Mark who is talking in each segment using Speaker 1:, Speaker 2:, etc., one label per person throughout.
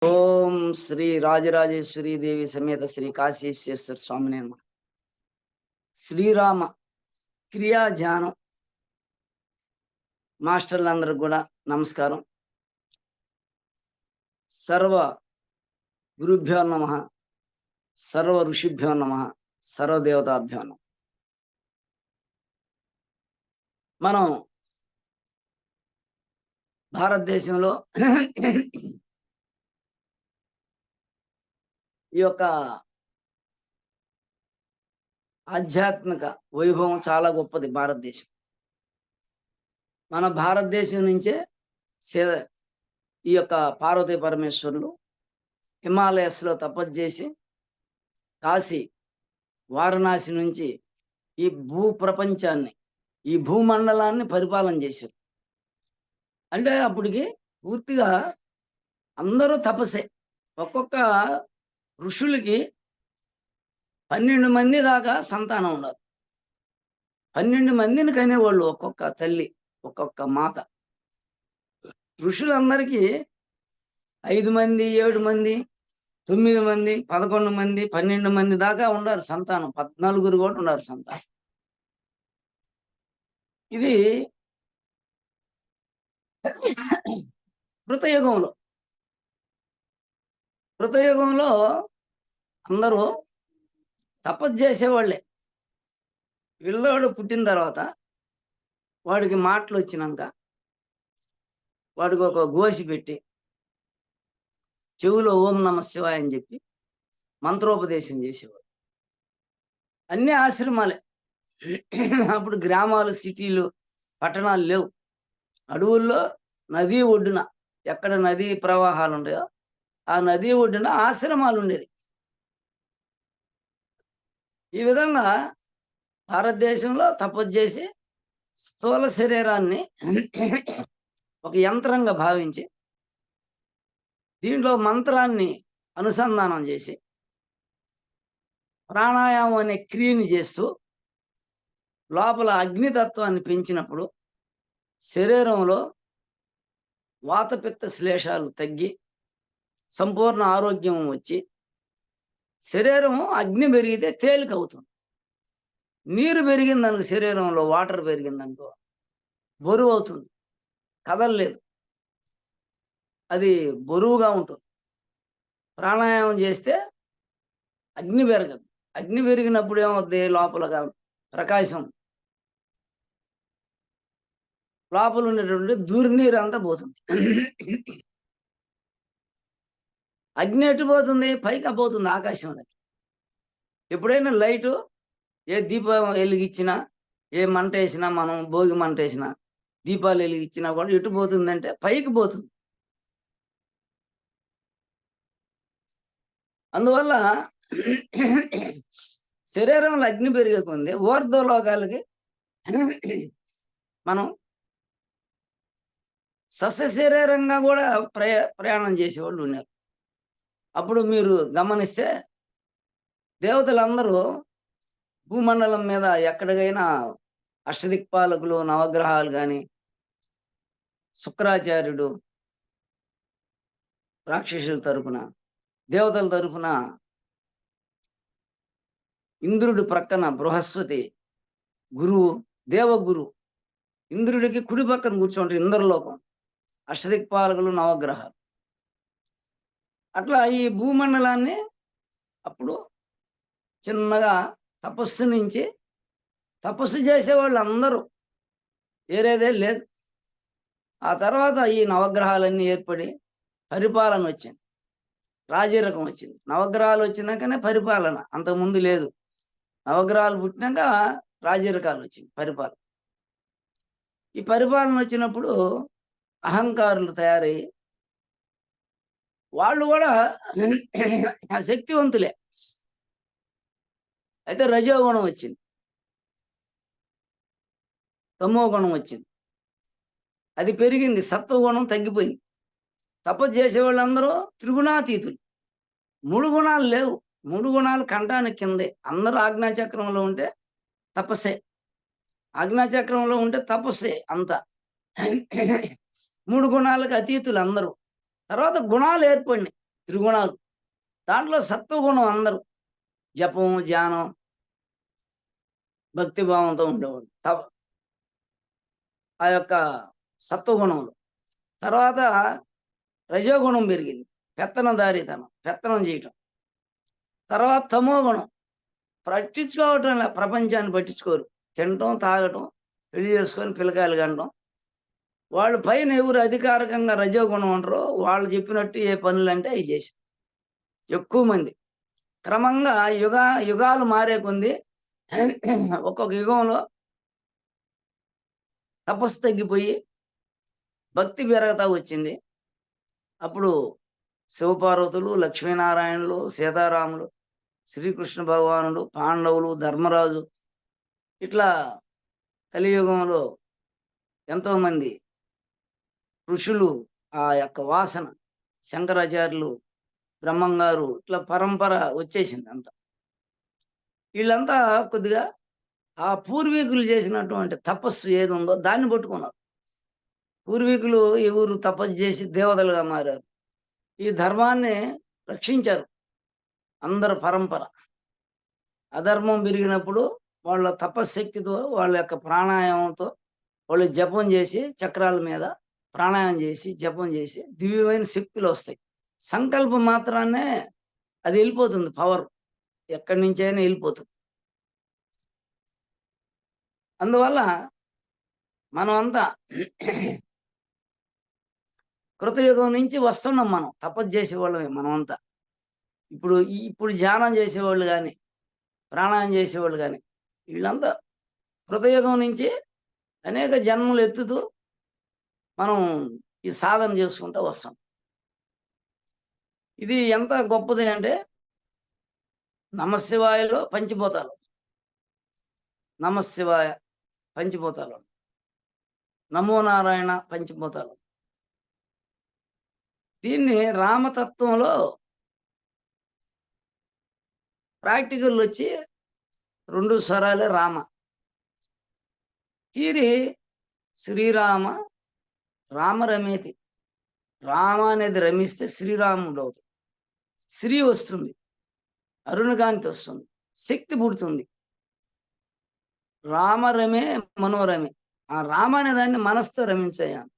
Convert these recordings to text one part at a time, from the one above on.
Speaker 1: ఓం శ్రీ రాజరాజేశ్వరి దేవి సమేత శ్రీ కాశీ విశ్వేశ్వర స్వామిని నమః. శ్రీరామ క్రియాధ్యానం మాస్టర్లందరికి కూడా నమస్కారం. సర్వ గురుభ్యో నమః, సర్వ ఋషిభ్యో నమః, సర్వదేవతాభ్యో నమః. మనం భారతదేశంలో ఈ యొక్క ఆధ్యాత్మిక వైభవం చాలా గొప్పది. భారతదేశం మన భారతదేశం నుంచే ఈ యొక్క పార్వతీ పరమేశ్వరులు హిమాలయస్లో తపస్సు చేసి కాశీ వారణాసి నుంచి ఈ భూ ప్రపంచాన్ని, ఈ భూమండలాన్ని పరిపాలన చేశారు. అంటే అప్పటికి పూర్తిగా అందరూ తపస్సే. ఒక్కొక్క ఋషులకి 12 మంది దాకా సంతానం ఉన్నారు. 12 మందిని కనేవాళ్ళు ఒక్కొక్క తల్లి, ఒక్కొక్క మాత. ఋషులందరికీ 5 మంది, 7 మంది, 9 మంది, 11 మంది, 12 మంది దాకా ఉన్నారు సంతానం. 14 కూడా ఉన్నారు సంతానం. ఇది కృతయుగంలో అందరూ తపస్సు చేసేవాళ్ళే. పిల్లోడు పుట్టిన తర్వాత వాడికి మాటలు వచ్చినాక వాడికి ఒక గోసి పెట్టి చెవులో ఓం నమ శివాయ అని చెప్పి మంత్రోపదేశం చేసేవాడు. అన్ని ఆశ్రమాలే. అప్పుడు గ్రామాలు, సిటీలు, పట్టణాలు లేవు. అడవుల్లో నదీ ఒడ్డున, ఎక్కడ నదీ ప్రవాహాలు ఉంటాయో ఆ నదీ ఒడ్డున ఆశ్రమాలు ఉండేది. ఈ విధంగా భారతదేశంలో తపస్సు చేసి స్థూల శరీరాన్ని ఒక యంత్రంగా భావించి దీంట్లో మంత్రాన్ని అనుసంధానం చేసి ప్రాణాయామం అనే క్రియని చేస్తూ లోపల అగ్నితత్వాన్ని పెంచినప్పుడు శరీరంలో వాతపిత్త శ్లేషాలు తగ్గి సంపూర్ణ ఆరోగ్యం వచ్చి శరీరం అగ్ని పెరిగితే తేలిక అవుతుంది. నీరు పెరిగిందనుకో, శరీరంలో వాటర్ పెరిగిందనుకో బరువు అవుతుంది, కదలలేదు, అది బరువుగా ఉంటుంది. ప్రాణాయామం చేస్తే అగ్ని పెరగదు. అగ్ని పెరిగినప్పుడు ఏమవుతుంది? లోపలగా ప్రకాశం, లోపల ఉన్నటువంటి దుర్నీరు అంతా పోతుంది. అగ్ని ఎటు పోతుంది? పైకి పోతుంది, ఆకాశంలోకి. ఎప్పుడైనా లైటు, ఏ దీపం వెలిగించినా, ఏ మంట వేసినా, మనం భోగి మంట వేసినా, దీపాలు వెలిగించినా కూడా ఎటు పోతుందంటే పైకి పోతుంది. అందువల్ల శరీరంలో అగ్ని పెరిగే కొంది ఊర్ధ్వలోకాలకి మనం సస్య శరీరంగా కూడా ప్రయాణం చేసేవాళ్ళు ఉన్నారు. అప్పుడు మీరు గమనిస్తే దేవతలందరూ భూమండలం మీద ఎక్కడికైనా అష్టదిక్పాలకులు, నవగ్రహాలు కానీ, శుక్రాచార్యుడు రాక్షసుల తరపున, దేవతల తరపున ఇంద్రుడి ప్రక్కన బృహస్పతి గురువు, దేవగురు. ఇంద్రుడికి కుడి పక్కన కూర్చోంటారు ఇంద్రలోకం, అష్టదిక్పాలకులు, నవగ్రహాలు. అట్లా ఈ భూమండలాన్ని అప్పుడు చిన్నగా తపస్సు నుంచి తపస్సు చేసేవాళ్ళు అందరూ ఏరేదే లేదు. ఆ తర్వాత ఈ నవగ్రహాలన్నీ ఏర్పడి పరిపాలన వచ్చింది, రాజరకం వచ్చింది. నవగ్రహాలు వచ్చినాకనే పరిపాలన, అంతకుముందు లేదు. నవగ్రహాలు పుట్టినాక రాజరకాలు వచ్చింది, పరిపాలన. ఈ పరిపాలన వచ్చినప్పుడు అహంకారులు తయారయ్యి వాళ్ళు కూడా శక్తివంతులే. అయితే రజోగుణం వచ్చింది, తమో గుణం వచ్చింది, అది పెరిగింది, సత్వగుణం తగ్గిపోయింది. తపస్సు చేసే వాళ్ళందరూ త్రిగుణాతీతులు. 3 గుణాలు లేవు. 3 గుణాలు కంఠానికి కిందే. అందరూ ఆజ్ఞాచక్రంలో ఉంటే తపస్సే, ఆజ్ఞాచక్రంలో ఉంటే తపస్సే అంతా. 3 గుణాలకు అతీతులు అందరూ. తర్వాత గుణాలు ఏర్పడినాయి. త్రిగుణాలు. దాంట్లో సత్వగుణం అందరూ జపం, ధ్యానం, భక్తి భావంతో ఉండేవాళ్ళు. ఆ యొక్క సత్వగుణంలో. తర్వాత రజోగుణం పెరిగింది. పెత్తనదారీతనం, పెత్తనం చేయటం. తర్వాత తమోగుణం. పట్టించుకోవటంలే, ప్రపంచాన్ని పట్టించుకోరు. తినటం, తాగటం, పెళ్లి చేసుకొని పిల్లకాయలు కనడం. వాళ్ళు పైన ఎవరు అధికారికంగా రజోగుణం ఉంటారో వాళ్ళు చెప్పినట్టు ఏ పనులంటే అవి చేశారు ఎక్కువ మంది. క్రమంగా యుగాలు మారే కొంది ఒక్కొక్క యుగంలో తపస్సు తగ్గిపోయి భక్తి పెరగతా వచ్చింది. అప్పుడు శివపార్వతులు, లక్ష్మీనారాయణులు, సీతారాములు, శ్రీకృష్ణ భగవానుడు, పాండవులు, ధర్మరాజు, ఇట్లా కలియుగంలో ఎంతోమంది ఋషులు ఆ యొక్క వాసన, శంకరాచార్యులు, బ్రహ్మంగారు, ఇట్లా పరంపర వచ్చేసింది అంతా. వీళ్ళంతా కొద్దిగా ఆ పూర్వీకులు చేసినటువంటి తపస్సు ఏది ఉందో దాన్ని పట్టుకున్నారు. పూర్వీకులు ఎవరు తపస్సు చేసి దేవతలుగా మారారు. ఈ ధర్మాన్ని రక్షించారు అందరు పరంపర. అధర్మం పెరిగినప్పుడు వాళ్ళ తపశ్శక్తితో, వాళ్ళ యొక్క ప్రాణాయామంతో వాళ్ళు జపం చేసి, చక్రాల మీద ప్రాణాయామం చేసి, జపం చేసి దివ్యమైన శక్తులు వస్తాయి. సంకల్పం మాత్రాన్నే అది వెళ్ళిపోతుంది. పవర్ ఎక్కడి నుంచైనా వెళ్ళిపోతుంది. అందువల్ల మనం అంతా కృతయుగం నుంచి వస్తున్నాం. మనం తపస్సు చేసేవాళ్ళమే మనం అంతా. ఇప్పుడు ధ్యానం చేసేవాళ్ళు కానీ, ప్రాణాయామం చేసేవాళ్ళు కానీ, వీళ్ళంతా కృతయుగం నుంచి అనేక జన్మలు ఎత్తుతూ మనం ఈ సాధన చేసుకుంటూ వస్తాం. ఇది ఎంత గొప్పది అంటే నమశివాయలో పంచిపోతారు. నమశివాయ పంచిపోతారు. నమో నారాయణ పంచిపోతారు. దీన్ని రామతత్వంలో ప్రాక్టికల్ వచ్చి 2 స్వరాలే రామ. తీరి శ్రీరామ, రామ రమేతి. రామ అనేది రమిస్తే శ్రీరాముడు అవుతుంది. శ్రీ వస్తుంది, అరుణకాంతి వస్తుంది, శక్తి పుడుతుంది. రామరమే మనోరమే. ఆ రామ అనే దాన్ని మనసుతో రమించాను.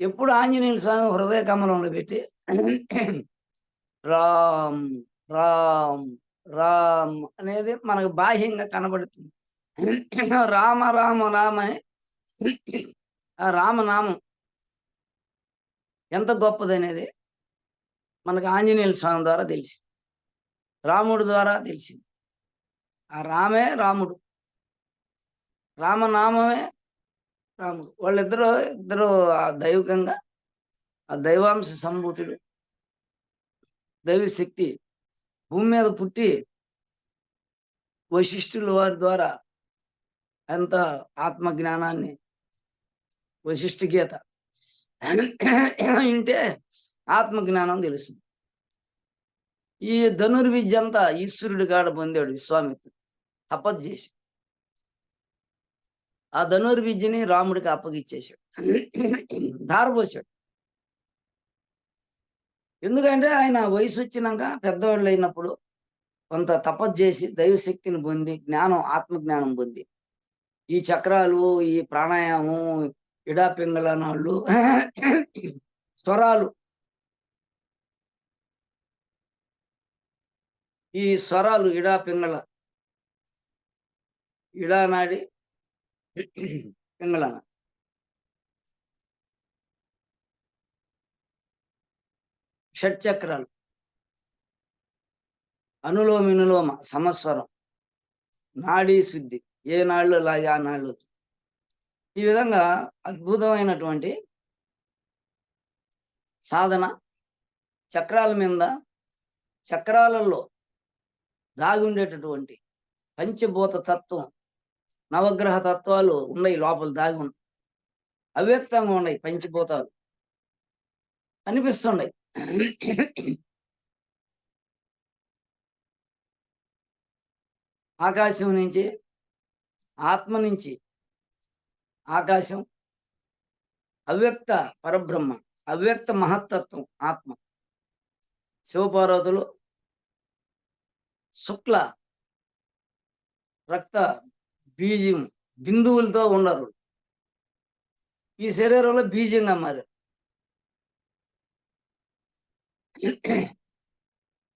Speaker 1: ఎప్పుడు ఆంజనేయుల స్వామి హృదయ కమలంలో పెట్టి రామ్ రామ్ రామ్ అనేది మనకు బాహ్యంగా కనబడుతుంది. రామ రామ రామ అని ఆ రామనామం ఎంత గొప్పదనేది మనకు ఆంజనేయుల స్వామి ద్వారా తెలిసింది, రాముడు ద్వారా తెలిసింది. ఆ రామే రాముడు, రామనామమే రాముడు. ఇద్దరు ఆ దైవికంగా, ఆ దైవాంశ సంభూతుడు, దైవ శక్తి భూమి మీద పుట్టి వశిష్ఠుల వారి ద్వారా ఎంత ఆత్మజ్ఞానాన్ని, వశిష్ఠ గీత వింటే ఆత్మజ్ఞానం తెలుస్తుంది. ఈ ధనుర్విద్య అంతా ఈశ్వరుడి కాడ పొందాడు విశ్వామిత్రుడు తపస్సు చేసి. ఆ ధనుర్విద్యని రాముడికి అప్పగిచ్చేశాడు, ధారపోసాడు. ఎందుకంటే ఆయన వయసు వచ్చినాక పెద్దవాళ్ళు అయినప్పుడు కొంత తపస్సు చేసి దైవశక్తిని పొంది, జ్ఞానం, ఆత్మజ్ఞానం పొంది, ఈ చక్రాలు, ఈ ప్రాణాయామం, ఇడాపింగళనాళ్ళు, స్వరాలు, ఈ స్వరాలు ఇడాపింగళ, ఇడానాడి, పింగళన, షట్చక్రాలు, అనులోమ వినులోమ, సమస్వరం, నాడీ శుద్ధి, ఏ నాళ్ళు లాగే ఆ నాళ్ళు. ఈ విధంగా అద్భుతమైనటువంటి సాధన. చక్రాల మీద, చక్రాలలో దాగి ఉండేటటువంటి పంచభూత తత్వం, నవగ్రహ తత్వాలు ఉన్నాయి లోపల దాగి ఉన్నాయి. అవ్యక్తంగా ఉన్నాయి పంచభూతాలు అనిపిస్తున్నాయి. ఆకాశం నుంచి, ఆత్మ నుంచి ఆకాశం, అవ్యక్త పరబ్రహ్మ, అవ్యక్త మహత్తత్వం ఆత్మ, శివపార్వతులు శుక్ల రక్త బీజం బిందువులతో ఉండరు. ఈ శరీరంలో బీజంగా మారారు.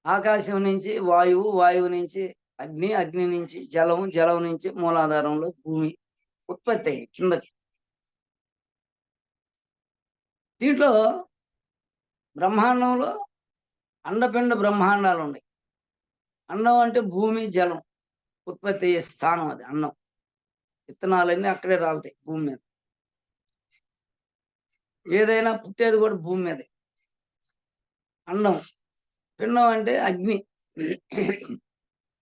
Speaker 1: ఆకాశం నుంచి వాయువు, వాయువు నుంచి అగ్ని, అగ్ని నుంచి జలం, జలం నుంచి మూలాధారంలో భూమి ఉత్పత్తి అయ్యి కిందకి. దీంట్లో బ్రహ్మాండంలో అండపిండ బ్రహ్మాండాలు ఉన్నాయి. అండం అంటే భూమి, జలం ఉత్పత్తి అయ్యే స్థానం. అది అన్నం. విత్తనాలన్నీ అక్కడే రాలుతాయి భూమి మీద. ఏదైనా పుట్టేది కూడా భూమి మీదే. అండం. పిండం అంటే అగ్ని.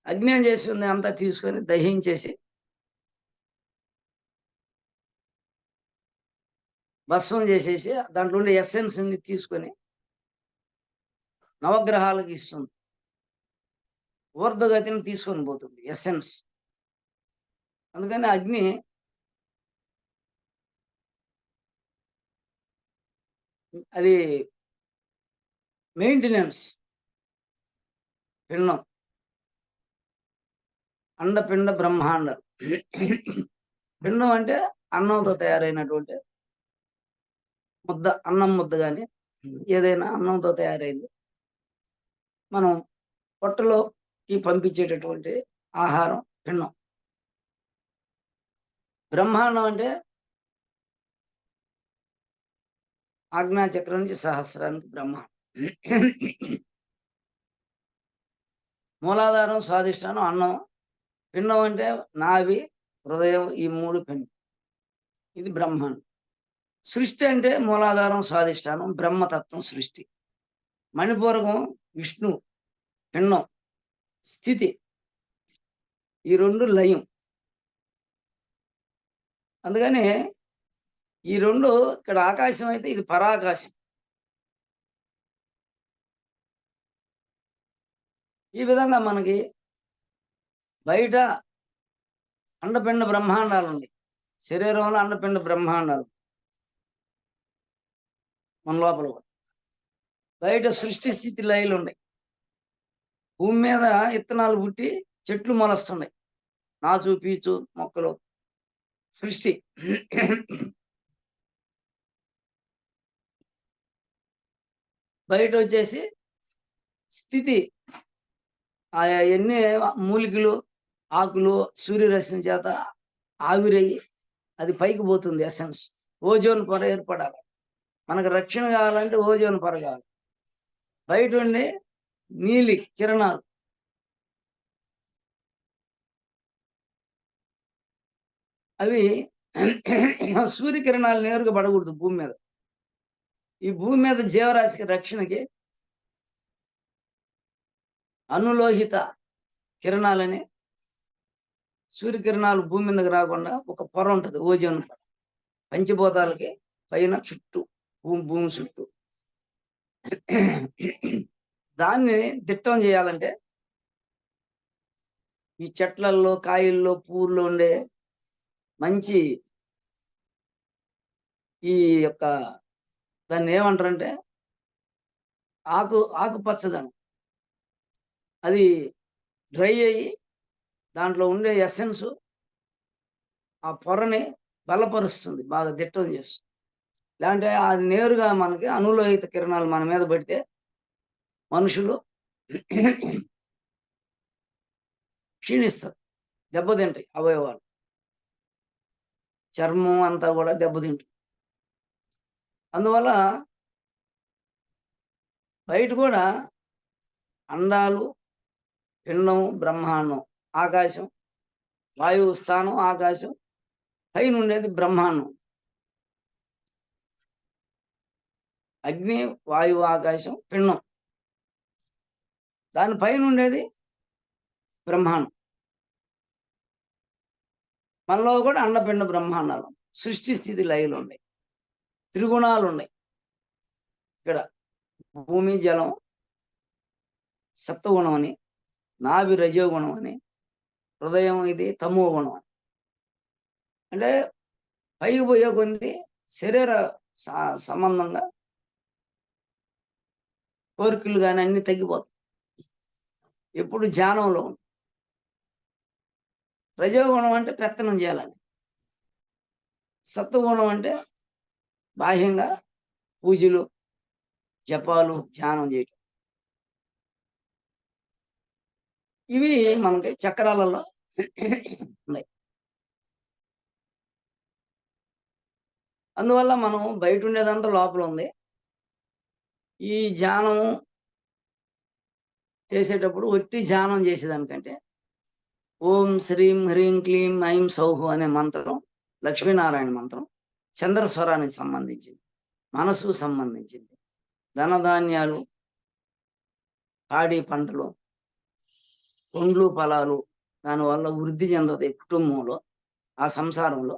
Speaker 1: అగ్ని ఏం చేస్తుంది? అంతా తీసుకొని దహించేసి భస్మం చేసేసి దాంట్లో ఉండే ఎస్సెన్స్ ని తీసుకొని నవగ్రహాలకు ఇస్తుంది. ఊర్ధ్వగతిని తీసుకొని పోతుంది ఎస్సెన్స్. అందుకని అగ్ని అది మెయింటెనెన్స్. పిండం అండపిండ బ్రహ్మాండాలు. పిండం అంటే అన్నంతో తయారైనటువంటి ముద్ద, అన్నం ముద్ద కానీ ఏదైనా అన్నంతో తయారైంది. మనం పొట్టలోకి పంపించేటటువంటి ఆహారం పిండం. బ్రహ్మాండం అంటే ఆజ్ఞాచక్రం నుంచి సహస్రానికి బ్రహ్మాండం. మూలాధారం, స్వాధిష్టానం, అన్నం. పిండం అంటే నాభి, హృదయం, ఈ మూడు పిండం. ఇది బ్రహ్మాండం. సృష్టి అంటే మూలాధారం, స్వాధిష్టానం, బ్రహ్మతత్వం సృష్టి. మణిపూరకం విష్ణు, పిండం స్థితి. ఈ రెండు లయం. అందుకని ఈ రెండు ఇక్కడ ఆకాశం అయితే ఇది పరాకాశం. ఈ విధంగా మనకి బయట అండపిండ బ్రహ్మాండాలు ఉన్నాయి. శరీరంలో అండపిండ బ్రహ్మాండాలు మన లోపల. బయట సృష్టి స్థితి లయలు ఉన్నాయి. భూమి మీద విత్తనాలు పుట్టి చెట్లు మొలస్తున్నాయి. నాచు, పీచు, మొక్కలు సృష్టి. బయట వచ్చేసి స్థితి. ఆయా ఎన్ని మూలికలు, ఆకులు సూర్యరశ్మి చేత ఆవిరయ్యి అది పైకి పోతుంది ఎసెన్స్. ఓజోన్ పొర ఏర్పడాలి. మనకు రక్షణ కావాలంటే ఓజోన్ పొర కావాలి. బయట ఉండే నీలి కిరణాలు అవి సూర్యకిరణాలు నేరుగా పడకూడదు భూమి మీద. ఈ భూమి మీద జీవరాశికి రక్షణకి అనులోహిత కిరణాలని, సూర్యకిరణాలు భూమి మీదకి రాకుండా ఒక పొర ఉంటుంది, ఓజోన్ పొర. పంచభూతాలకి పైన చుట్టూ భూమి చుట్టూ. దాన్ని దిట్టం చేయాలంటే ఈ చెట్లల్లో, కాయల్లో, పూల్లో ఉండే మంచి ఈ యొక్క దాన్ని ఏమంటారంటే ఆకుపచ్చదనం. అది డ్రై అయ్యి దాంట్లో ఉండే ఎసెన్స్ ఆ పొరని బలపరుస్తుంది, బాగా దిట్టం చేస్తుంది. లేదంటే అది నేరుగా మనకి అనులోహిత కిరణాలు మన మీద పడితే మనుషులు క్షీణిస్తారు, దెబ్బతింటాయి అవయవాలు, చర్మం అంతా కూడా దెబ్బతింటుంది. అందువల్ల బయట కూడా అండాలు, పిండం, బ్రహ్మాండం, ఆకాశం, వాయువు స్థానం, ఆకాశం, పైన ఉండేది బ్రహ్మాండం. అగ్ని, వాయువు, ఆకాశం, పిండం. దాని పైన ఉండేది బ్రహ్మాండం. మనలో కూడా అండపిండ బ్రహ్మాండాలు, సృష్టి స్థితి లయలు ఉన్నాయి. త్రిగుణాలు ఉన్నాయి. ఇక్కడ భూమి, జలం సత్వగుణం అని, నాభి రజోగుణం అని, హృదయం ఇది తమో గుణం అని. అంటే పైకి పోయే కొన్ని శరీర సంబంధంగా కోరికలు కానీ అన్ని తగ్గిపోతాయి. ఎప్పుడు ధ్యానంలో. రజోగుణం అంటే పెత్తనం చేయాలని. సత్వగుణం అంటే బాహ్యంగా పూజలు, జపాలు, ధ్యానం చేయటం. ఇవి మనకి చక్రాలలో ఉన్నాయి. అందువల్ల మనం బయట ఉండేదంతా లోపల ఉంది. ఈ ధ్యానం చేసేటప్పుడు ఒట్టి ధ్యానం చేసేదానికంటే ఓం శ్రీం హ్రీం క్లీం ఐం సౌహు అనే మంత్రం, లక్ష్మీనారాయణ మంత్రం, చంద్రస్వరానికి సంబంధించింది, మనసుకు సంబంధించింది. ధనధాన్యాలు, పాడి పంటలు, పండ్లు ఫలాలు దానివల్ల వృద్ధి చెందదు కుటుంబంలో, ఆ సంసారంలో.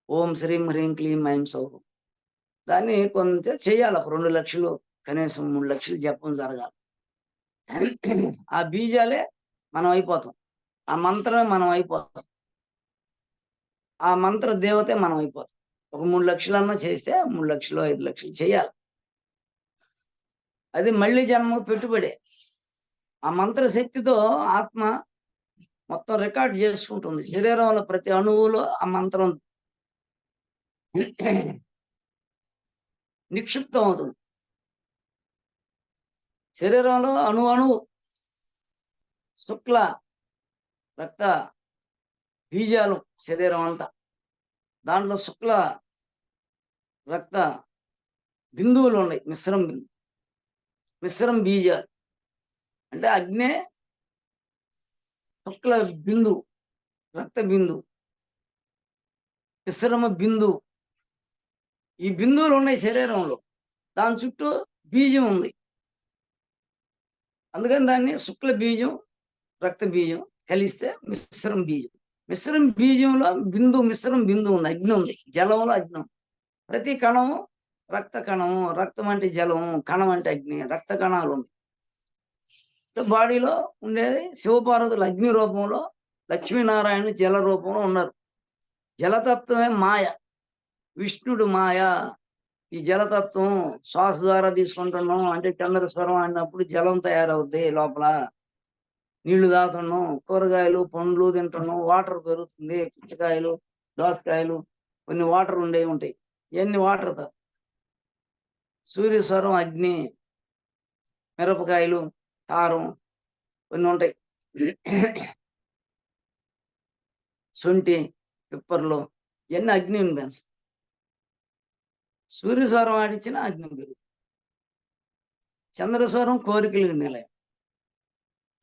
Speaker 1: ఓం శ్రీం హ్రీం క్లీం ఐం సౌహు దాన్ని కొంత చేయాలి. ఒక 2 లక్షలు, కనీసం 3 లక్షలు జపం జరగాలి. ఆ బీజాలే మనం అయిపోతాం. ఆ మంత్రం మనం అయిపోతాం. ఆ మంత్ర దేవతే మనం అయిపోతాం. ఒక 3 లక్షలన్నా చేస్తే 3 లక్షలు, 5 లక్షలు చేయాలి. అది మళ్ళీ జన్మ పెట్టుబడే. ఆ మంత్ర శక్తితో ఆత్మ మొత్తం రికార్డ్ చేసుకుంటుంది. శరీరంలో ప్రతి అణువులో ఆ మంత్రం నిక్షిప్తం అవుతుంది. శరీరంలో అణువు శుక్ల రక్త బీజాలు శరీరం అంతా. దాంట్లో శుక్ల రక్త బిందువులు ఉన్నాయి. మిశ్రం బీజాలు అంటే అగ్నే శుక్ల బిందు, రక్త బిందు, మిశ్రమ బిందు. ఈ బిందువులు ఉన్నాయి శరీరంలో. దాని చుట్టూ బీజం ఉంది. అందుకని దాన్ని శుక్ల బీజం, రక్త బీజం కలిస్తే మిశ్రం బీజం. మిశ్రం బీజంలో మిశ్రం బిందు ఉంది, అగ్ని ఉంది. జలంలో అగ్ని. ప్రతి కణము రక్త కణము. రక్తం అంటే జలము, కణం అంటే అగ్ని. రక్త కణాలు ఉన్నాయి. బాడీలో ఉండేది శివపార్వతులు అగ్ని రూపంలో, లక్ష్మీనారాయణ జల రూపంలో ఉన్నారు. జలతత్వమే మాయ, విష్ణుడు మాయ. ఈ జలతత్వం శ్వాస ద్వారా తీసుకుంటున్నాం అంటే చంద్రస్వరం అన్నప్పుడు జలం తయారవుద్ది లోపల. నీళ్లు తాగుతున్నాం, కూరగాయలు పండ్లు తింటున్నాం, వాటర్ పెరుగుతుంది. పుచ్చకాయలు, దోసకాయలు కొన్ని వాటర్ ఉండేవి ఉంటాయి. ఇవన్నీ వాటర్తో. సూర్యస్వరం అగ్ని, మిరపకాయలు, కారం కొన్ని ఉంటాయి. శొంఠి, పిప్పర్లు ఇవన్నీ అగ్నిని పెంచుతాయి. సూర్యస్వరం ఆడించిన అగ్ని పెరుగుతుంది. చంద్రస్వరం కోరికలకు నిలయం.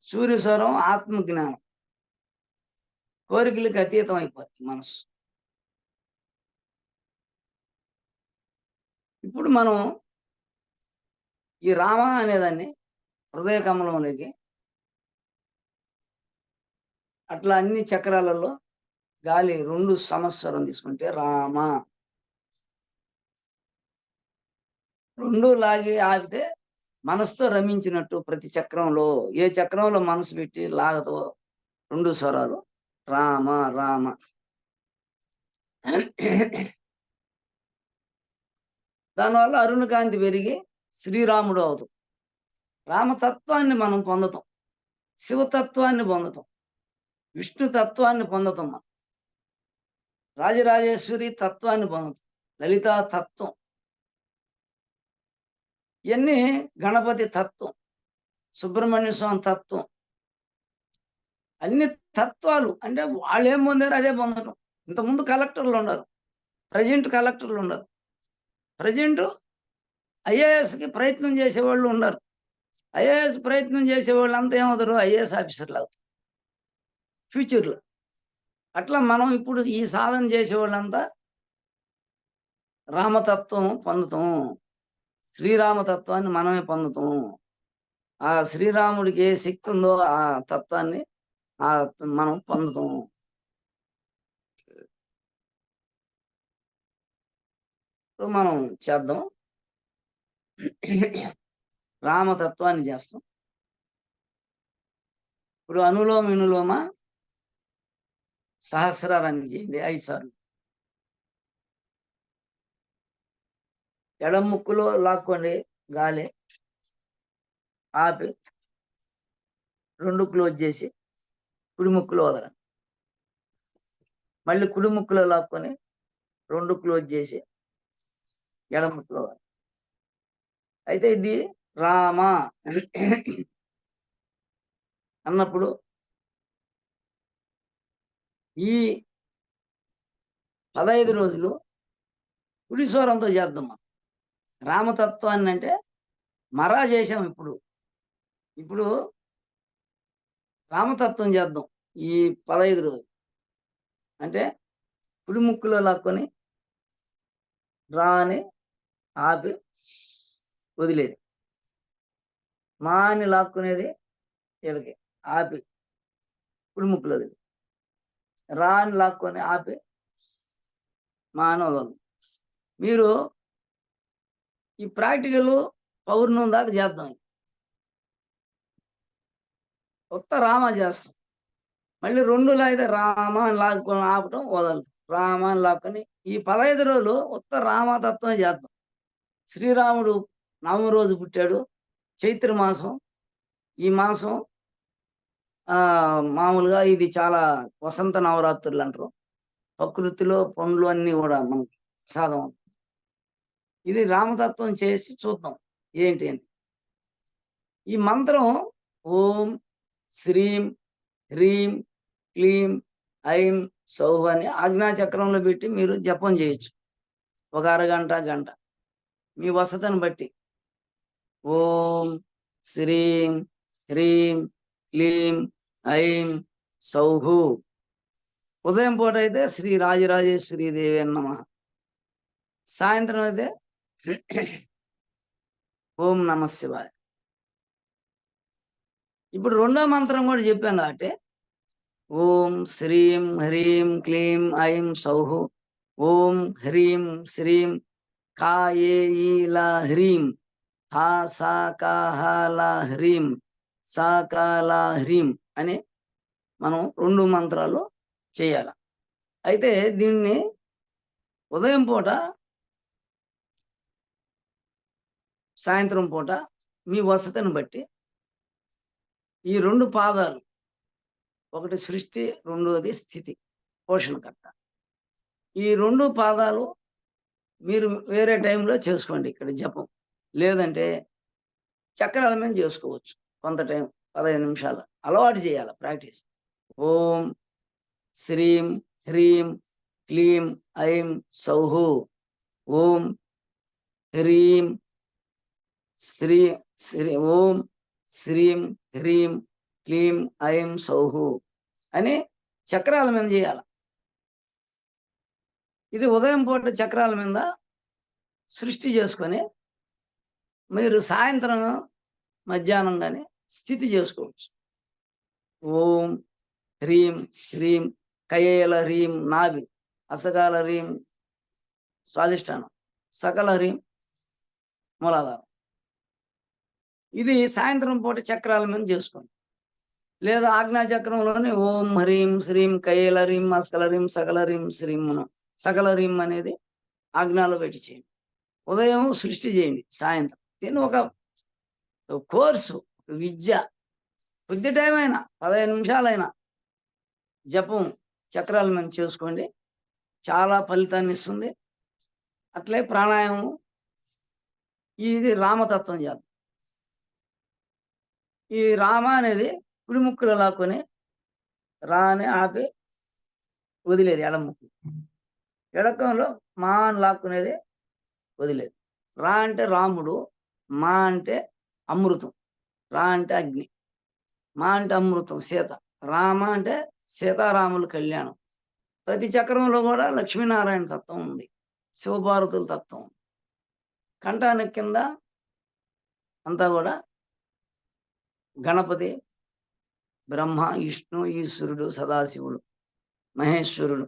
Speaker 1: సూర్యస్వరం ఆత్మజ్ఞానం. కోరికలకు అతీతం అయిపోతుంది మనసు. ఇప్పుడు మనం ఈ రామ అనేదాన్ని హృదయ కమలంలోకి అట్లా అన్ని చక్రాలలో గాలి 2 సమస్వరం తీసుకుంటే రామ. 2 లాగి ఆపితే మనసుతో రమించినట్టు. ప్రతి చక్రంలో ఏ చక్రంలో మనసు పెట్టి లాగతో 2 స్వరాలు రామ రామ. దానివల్ల అరుణ కాంతి పెరిగి శ్రీరాముడు అవుతాం. రామతత్వాన్ని మనం పొందుతాం, శివతత్వాన్ని పొందుతాం, విష్ణు తత్వాన్ని పొందుతాం, మనం రాజరాజేశ్వరి తత్వాన్ని పొందుతాం, లలితా తత్వం, ఇవన్నీ గణపతి తత్వం, సుబ్రహ్మణ్య స్వామి తత్వం. అన్ని తత్వాలు అంటే వాళ్ళు ఏం పొందారు అదే పొందటం. ఇంతకుముందు కలెక్టర్లు ఉన్నారు, ప్రజెంట్ కలెక్టర్లు ఉన్నారు. ప్రజెంట్ ఐఏఎస్కి ప్రయత్నం చేసేవాళ్ళు ఉన్నారు. ఐఏఎస్ ప్రయత్నం చేసేవాళ్ళు అంతా ఏమవుతారు? ఐఏఎస్ ఆఫీసర్లు అవుతారు ఫ్యూచర్లో. అట్లా మనం ఇప్పుడు ఈ సాధన చేసేవాళ్ళంతా రామతత్వం పొందుతాం. శ్రీరామతత్వాన్ని మనమే పొందుతాం. ఆ శ్రీరాముడికి ఏ శక్తి ఉందో ఆ తత్వాన్ని మనం పొందుతాం. మనం చేద్దాం. రామతత్వాన్ని చేస్తాం. ఇప్పుడు అనులోమ వినులోమ సహస్రారాన్ని చేయండి 5 సార్లు. ఎడమ ముక్కులో లాక్కోండి గాలి. ఆపి 2 క్లోజ్ చేసి కుడి ముక్కులో వదలండి. మళ్ళీ కుడి ముక్కులో లాక్కొని 2 క్లోజ్ చేసి ఎడమ ముక్కులో వదలండి. అయితే ఇది రామ అన్నప్పుడు ఈ 15 రోజులు కుడి స్వరంతో చేద్దాం. మనం రామతత్వాన్ని అంటే మరా చేసాం. ఇప్పుడు రామతత్వం చేద్దాం ఈ 15 రోజులు. అంటే కుడి ముక్కులో లాక్కొని రాని ఆపి వదిలేది, మా అని లాక్కునేది వీళ్ళకి ఆపి కుడి ముక్కులో వదిలి, రా అని లాక్కొని ఆపి మా అని వదలదు. మీరు ఈ ప్రాక్టికల్ పౌర్ణం దాకా చేద్దాం. కొత్త రామ చేస్తాం. మళ్ళీ 2 అయితే రామ అని లాక్కొని ఆపటం వదలటం, రామ అని లాక్కొని ఈ 15 రోజులు కొత్త రామతత్వం చేద్దాం. శ్రీరాముడు నవమ రోజు పుట్టాడు, చైత్ర మాసం. ఈ మాసం మామూలుగా ఇది చాలా వసంత నవరాత్రులు అంటారు. ప్రకృతిలో పండ్లు అన్నీ కూడా మనకి ప్రసాదం. ఇది రామతత్వం చేసి చూద్దాం ఏంటి అని. ఈ మంత్రం ఓం శ్రీం హ్రీం క్లీం ఐం సౌహ్ అని ఆజ్ఞాచక్రంలో పెట్టి మీరు జపం చేయొచ్చు. ఒక అరగంట, గంట మీ వసతిని బట్టి. ఓం శ్రీం హ్రీం క్లీం ఐం సౌహు. ఉదయం పూట అయితే శ్రీ రాజరాజేశ్వరీ దేవి నమః. సాయంత్రం అయితే ఓం నమ శివాయ. ఇప్పుడు 2వ మంత్రం కూడా చెప్పాం కాబట్టి ఓం శ్రీం హ్రీం క్లీం ఐం సౌహు ఓం హ్రీం శ్రీం కాయేల హ్రీం హా సా కాహాల హ్రీం సా కాల హ్రీం అని మనం 2 మంత్రాలు చేయాలి. అయితే దీన్ని ఉదయం పూట, సాయంత్రం పూట మీ వసతిని బట్టి ఈ 2 పాదాలు, ఒకటి సృష్టి, 2వది స్థితి, పోషణకర్త. ఈ 2 పాదాలు మీరు వేరే టైంలో చేసుకోండి ఇక్కడ జపం. లేదంటే చక్రాల మీద చేసుకోవచ్చు. కొంత టైం 15 నిమిషాలు అలవాటు చేయాలి, ప్రాక్టీస్. ఓం శ్రీం హ్రీం క్లీం ఐం సౌహు ఓం హ్రీం ఓం శ్రీం హ్రీం క్లీం ఐం సౌహు అని చక్రాల మీద చేయాలి. ఇది ఉదయం పూట చక్రాల మీద సృష్టి చేసుకొని మీరు సాయంత్రం, మధ్యాహ్నం కానీ స్థితి చేసుకోవచ్చు. ఓం హ్రీం శ్రీం కయేల హ్రీం నాభి, అసకాల హ్రీం స్వాధిష్టానం, సకల హ్రీం మూలాధారం. ఇది సాయంత్రం పూట చక్రాల మీద చేసుకోండి. లేదా ఆజ్ఞాచక్రంలోనే ఓం హ్రీం శ్రీం కయేల హ్రీం అసకల హ్రీం సకల హ్రీం శ్రీం సకల హ్రీం అనేది ఆజ్ఞాలో పెట్టి చేయండి. ఉదయం సృష్టి చేయండి, సాయంత్రం. దీన్ని ఒక కోర్సు, విద్య. కొద్ది టైం అయినా 15 నిమిషాలైనా జపం చక్రాల మీద చేసుకోండి, చాలా ఫలితాన్ని ఇస్తుంది. అట్లే ప్రాణాయామం, ఇది రామతత్వం చేద్దాం. ఈ రామ అనేది కుడి ముక్కులో లాక్కొని రా అని ఆపి వదిలేది ఎడమ ముక్కు. ఎడకంలో మా అని లాక్కునేది వదిలేదు. రా అంటే రాముడు, మా అంటే అమృతం, రా అంటే అగ్ని, మా అంటే అమృతం సీత, రామ అంటే సీతారాముల కళ్యాణం. ప్రతి చక్రంలో కూడా లక్ష్మీనారాయణ తత్వం ఉంది, శివపార్వతుల తత్వం ఉంది. కంఠానికి కింద అంతా కూడా గణపతి, బ్రహ్మ, విష్ణు, ఈశ్వరుడు, సదాశివుడు, మహేశ్వరుడు,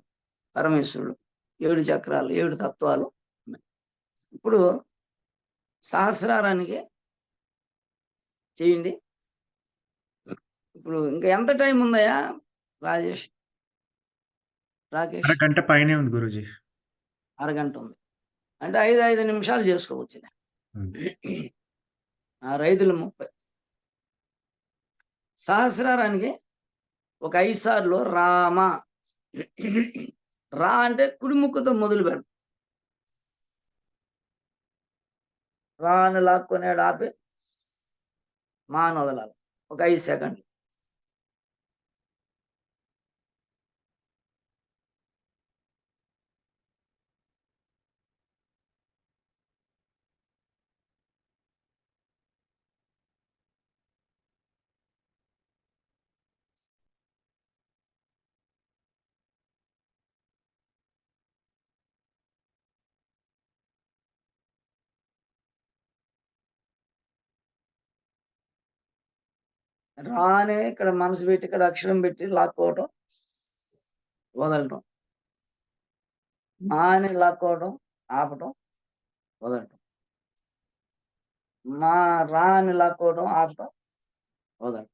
Speaker 1: పరమేశ్వరుడు, 7 చక్రాలు, 7 తత్వాలు. ఇప్పుడు సహస్రారానికి చేయండి. ఇప్పుడు ఇంకా ఎంత టైం ఉందయా రాకేష్?
Speaker 2: అరగంట పైనే ఉంది గురూజీ.
Speaker 1: అరగంట ఉంది అంటే 5 నిమిషాలు చేసుకోవచ్చు. 5 30 సహస్రారానికి ఒక 5 సార్లు రామ. రా అంటే కుడి ముక్కుతో మొదలు పెడతాం. రా అని లాక్కొని ఆడ ఆపి మా అని వదలాలి. ఒక 5 సెకండ్లు. రా అని ఇక్కడ మనసు పెట్టి ఇక్కడ అక్షరం పెట్టి లాక్కోవటం, వదలటం. మా అని లాక్కోవడం, ఆపటం, వదలటం. మా రా అని లాక్కోవడం, ఆపటం, వదలటం.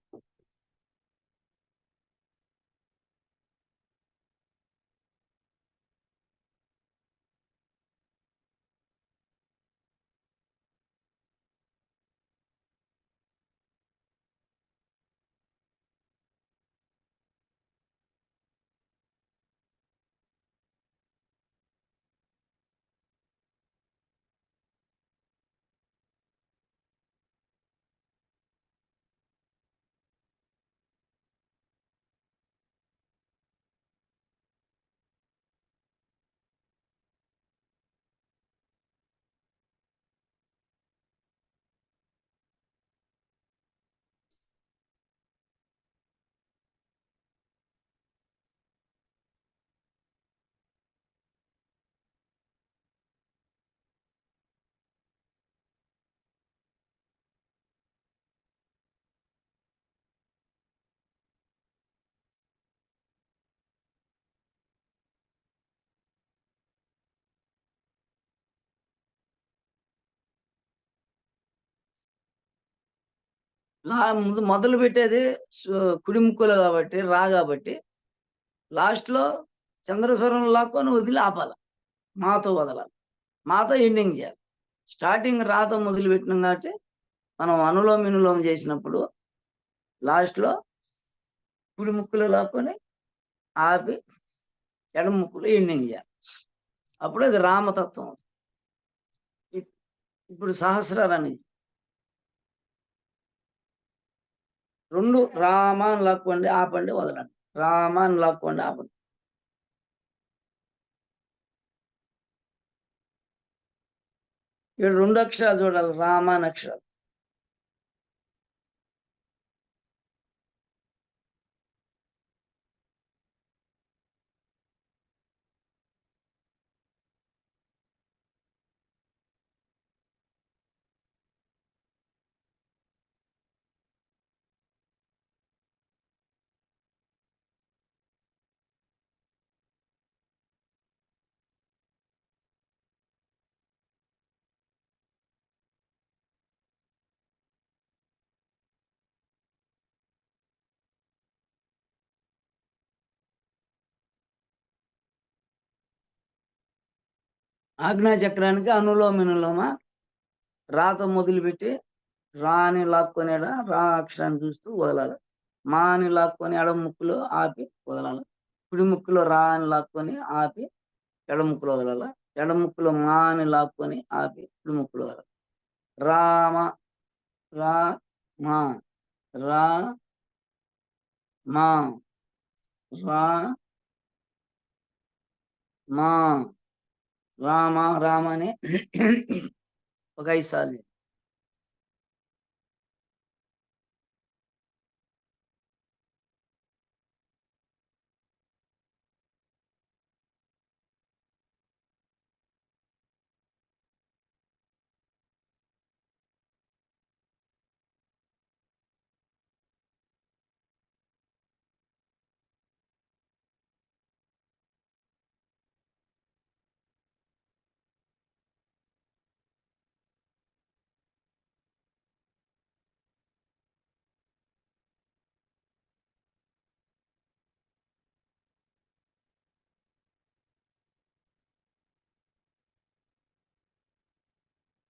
Speaker 1: ముందు మొదలు పెట్టేది కుడి ముక్కులో కాబట్టి, రా కాబట్టి లాస్ట్‌లో చంద్రస్వరం లాక్కొని వదిలి ఆపాల. మాతో వదలాలి. మాతో ఎండింగ్ చేయాలి. స్టార్టింగ్ రాతో మొదలుపెట్టినాం కాబట్టి మనం అనులోమ, వినులోమ చేసినప్పుడు లాస్ట్‌లో కుడి ముక్కులో లాక్కొని ఆపి ఎడమ ముక్కులో ఎండింగ్ చేయాలి. అప్పుడు అది రామతత్వం అవుతుంది. ఇప్పుడు సహస్రారాన్ని 2 రామ అని లాక్కోండి, ఆపండి, వదలండి. రామ అని లాక్కోండి, ఆపండి. ఇక్కడ 2 అక్షరాలు చూడాలి. రామ అని అక్షరాలు. ఆజ్ఞా చక్రానికి అనులోమ, వినులోమ రాతో మొదలుపెట్టి రా అని లాక్కొని రా అక్షరాన్ని చూస్తూ వదలాలి. మా అని లాక్కొని ఎడమ ముక్కులో ఆపి వదలాలి. కుడి ముక్కులో రా అని లాక్కొని ఆపి ఎడమ ముక్కులో వదలాలి. ఎడమ ముక్కులో మా అని లాక్కొని ఆపి కుడి ముక్కులో వదలాలి. రామ, రా మా, రా మా, రా మా, రామ రామ అని ఒక 5 సార్లు.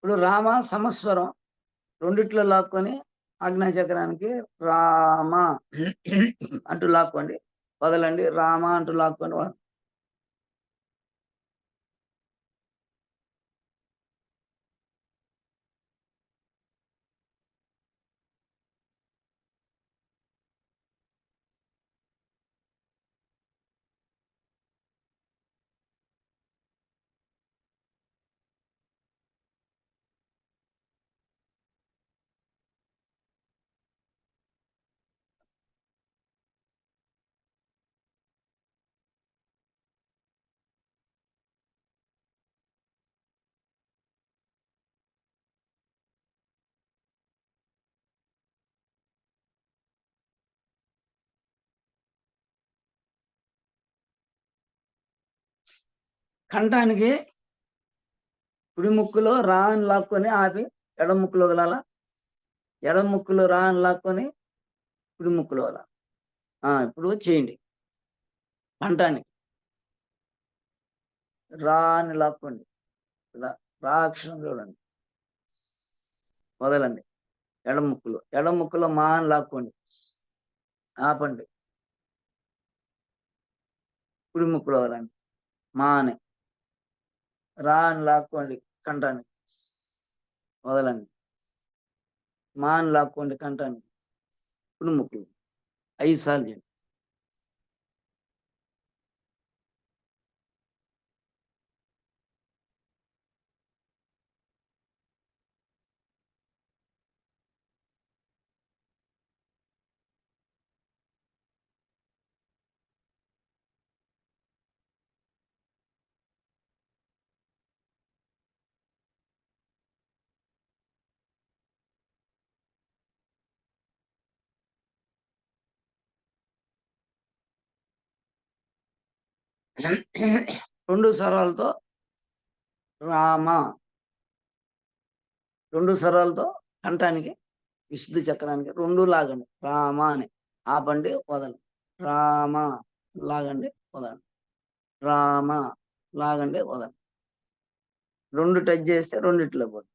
Speaker 1: ఇప్పుడు రామ సమస్వరం రెండిట్లో లాక్కొని ఆజ్ఞాచక్రానికి రామ అంటూ లాక్కోండి, వదలండి. రామ అంటూ లాక్కోండి. కంఠానికి కుడి ముక్కులో రా అని లాక్కొని ఆపి ఎడం ముక్కులో వదలాల. ఎడం ముక్కులో రా అని లాక్కొని కుడి ముక్కులో వదలాలి. ఇప్పుడు చేయండి. కంఠానికి రా అని లాక్కోండి. రా అక్షరం చూడండి, వదలండి. ఎడం ముక్కులో మా అని లాక్కోండి, ఆపండి. కుడి ముక్కులో వదలండి. మా అని. రా అని లాక్కోండి, కంఠానికి వదలండి. మా అని లాక్కోండి, కంఠానికి కుడి ముక్కులు 5 సార్లు చేయండి. రెండు స్వరాలతో రామ, రెండు స్వరాలతో కంఠానికి విశుద్ధి చక్రానికి రెండు లాగండి. రామ అని ఆపండి, వదలండి. రామ లాగండి, వదలండి. రామ లాగండి, వదలండి. రెండు టచ్ చేస్తే రెండిట్లో పోతుంది.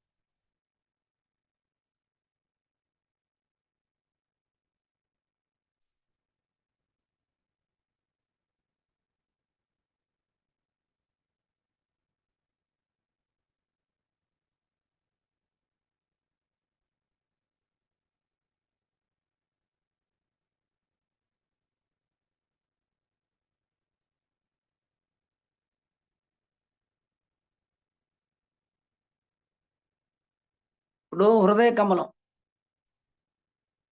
Speaker 1: ఇప్పుడు హృదయ కమలం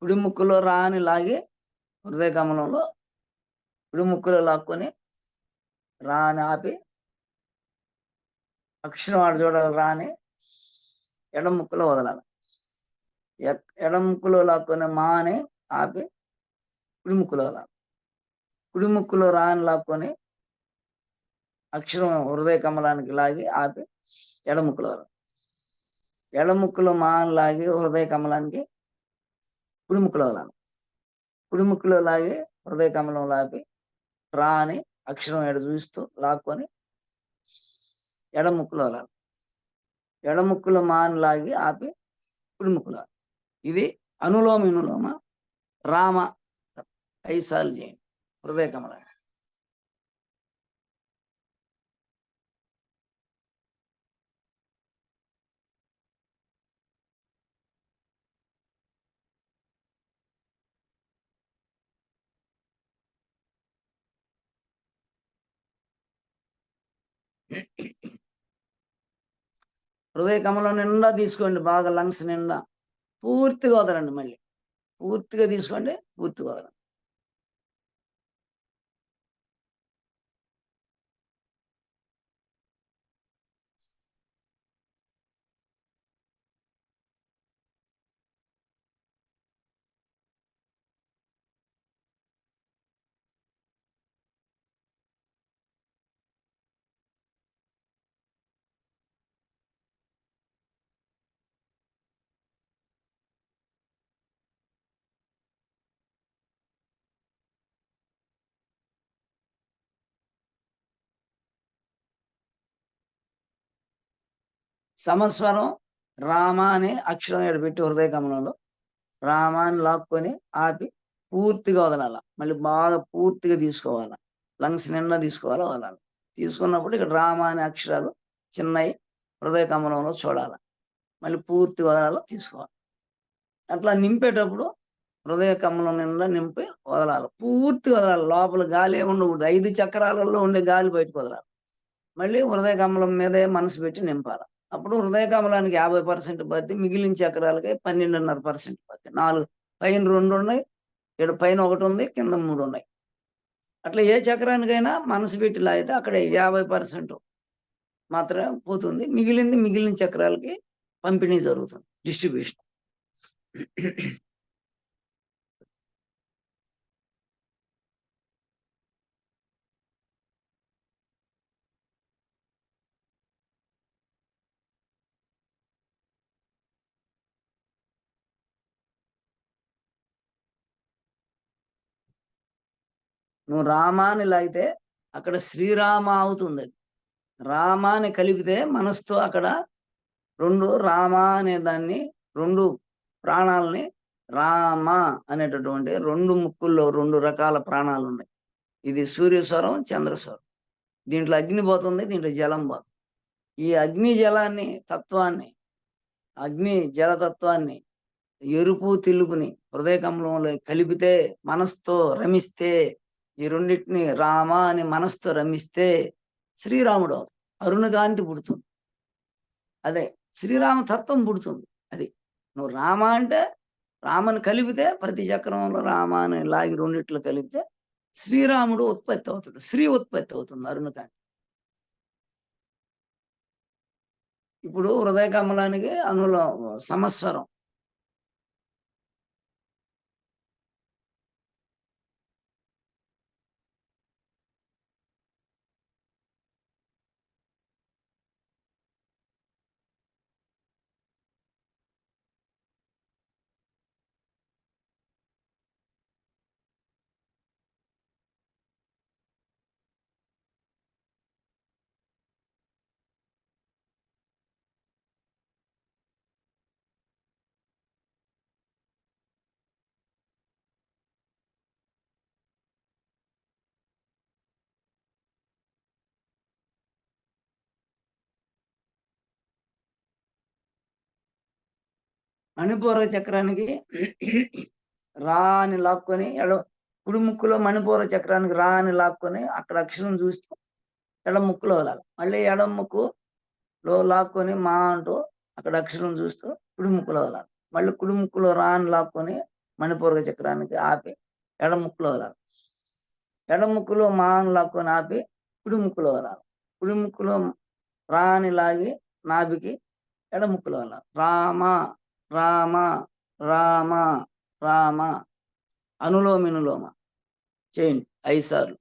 Speaker 1: కుడి ముక్కులో రా అని లాగి హృదయ కమలంలో కుడి ముక్కులో లాక్కొని రా అని ఆపి అక్షరం ఆడ చూడాలి. రా అని ఎడం ముక్కులో వదలాలి. ఎడం ముక్కులో లాక్కొని మా అని ఆపి కుడి ముక్కులో వదలాలి. కుడి ముక్కులో రా అని లాక్కొని అక్షరం హృదయ కమలానికి లాగి ఆపి ఎడం ముక్కులో వదలాలి. ఎడం ముక్కులో మా అని లాగి హృదయ కమలానికి కుడి ముక్కులో వదలాలి. కుడి ముక్కులో లాగి హృదయ కమలం ఆపి రా అని అక్షరం ఎడ చూస్తూ లాక్కొని ఎడం ముక్కులో వదలాలి. ఎడం ముక్కులో మా అని లాగి ఆపి కుడి ముక్కులో. ఇది అనులోమ వినులోమ రామ 5 సార్లు చేయండి. హృదయ కమల. హృదయ కమలం నిండా తీసుకోండి, బాగా లంగ్స్ నిండా పూర్తిగా వదలండి. మళ్ళీ పూర్తిగా తీసుకోండి, పూర్తిగా వదలండి. సమస్వరం రామ అనే అక్షరం ఎడబెట్టి హృదయ కమలంలో రామ అని లాక్కొని ఆపి పూర్తిగా వదలాల. మళ్ళీ బాగా పూర్తిగా తీసుకోవాల. లంగ్స్ నిండా తీసుకోవాలా, వదలాలి. తీసుకున్నప్పుడు ఇక్కడ రామ అనే అక్షరాలు చిన్నయి హృదయ కమలంలో చూడాల. మళ్ళీ పూర్తి వదలాల, తీసుకోవాలి. అట్లా నింపేటప్పుడు హృదయ కమలం నిండా నింపి వదలాలి. పూర్తి వదలాలి. లోపల గాలి ఏమి ఉండకూడదు. 5 చక్రాలలో ఉండే గాలి బయటకు వదలాలి. మళ్ళీ హృదయ కమలం మీదే మనసు పెట్టి నింపాలి. అప్పుడు హృదయ కమలానికి 50% బద్ది, మిగిలిన చక్రాలకి 12.5% బద్ది. 4 పైన 2 ఉన్నాయి. ఇక్కడ పైన 1 ఉంది, కింద 3 ఉన్నాయి. అట్లా ఏ చక్రానికైనా మనసు పెట్టి లాగితే అక్కడ 50% మాత్రమే పోతుంది. మిగిలింది మిగిలిన చక్రాలకి పంపిణీ జరుగుతుంది. డిస్ట్రిబ్యూషన్. నువ్వు రామ అని లాగితే అక్కడ శ్రీరామ అవుతుందది. రామ అని కలిపితే మనసుతో అక్కడ 2 రామ అనే దాన్ని 2 ప్రాణాలని రామ అనేటటువంటి 2 ముక్కుల్లో 2 రకాల ప్రాణాలున్నాయి. ఇది సూర్యస్వరం, చంద్రస్వరం. దీంట్లో అగ్ని పోతుంది, దీంట్లో జలం పోతుంది. ఈ అగ్ని జలాన్ని తత్వాన్ని, అగ్ని జలతత్వాన్ని, ఎరుపు తెలుపుని హృదయ కమలంలో కలిపితే, మనసుతో రమిస్తే, ఈ రెండిటిని రామ అని మనసుతో రమిస్తే శ్రీరాముడు అవుతాడు. అరుణకాంతి పుడుతుంది. అదే శ్రీరామ తత్వం పుడుతుంది. అది నువ్వు రామ అంటే రామని కలిపితే ప్రతి చక్రంలో రామ అని లాగి రెండిట్లో కలిపితే శ్రీరాముడు ఉత్పత్తి అవుతాడు. శ్రీ ఉత్పత్తి అవుతుంది అరుణకాంతి. ఇప్పుడు హృదయ కమలానికి అనులో సమస్వరం. మణిపూరక చక్రానికి రా అని లాక్కొని కుడి ముక్కులో మణిపూరక చక్రానికి రా అని లాక్కొని అక్కడ అక్షరం చూస్తూ ఎడమ ముక్కులో వదలాలి. మళ్ళీ ఎడమ ముక్కులో లాక్కొని మా అంటూ అక్కడ అక్షరం చూస్తూ కుడి ముక్కులో వదలాలి. మళ్ళీ కుడి ముక్కులో రా అని లాక్కొని మణిపూరక చక్రానికి ఆపి ఎడమ ముక్కులో వదలాలి. ఎడమ ముక్కులో మా అని లాక్కొని ఆపి కుడి ముక్కులో వదలాలి. కుడి ముక్కులో రా అని లాగి నాభికి ఎడమ ముక్కులో వదలాలి. రామ రామ రామ రామ అనులోమ చేయండి 5 సార్లు.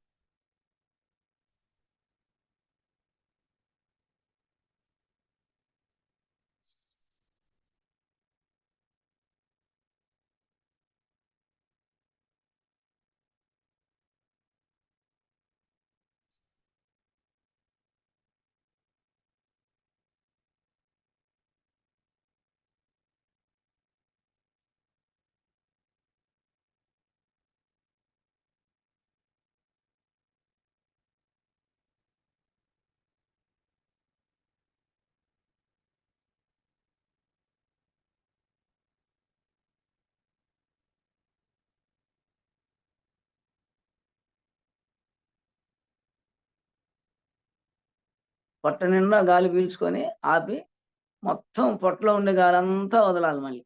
Speaker 1: పొట్ట నిండా గాలి పీల్చుకొని ఆపి మొత్తం పొట్టలో ఉండే గాలి అంతా వదలాలి. మళ్ళీ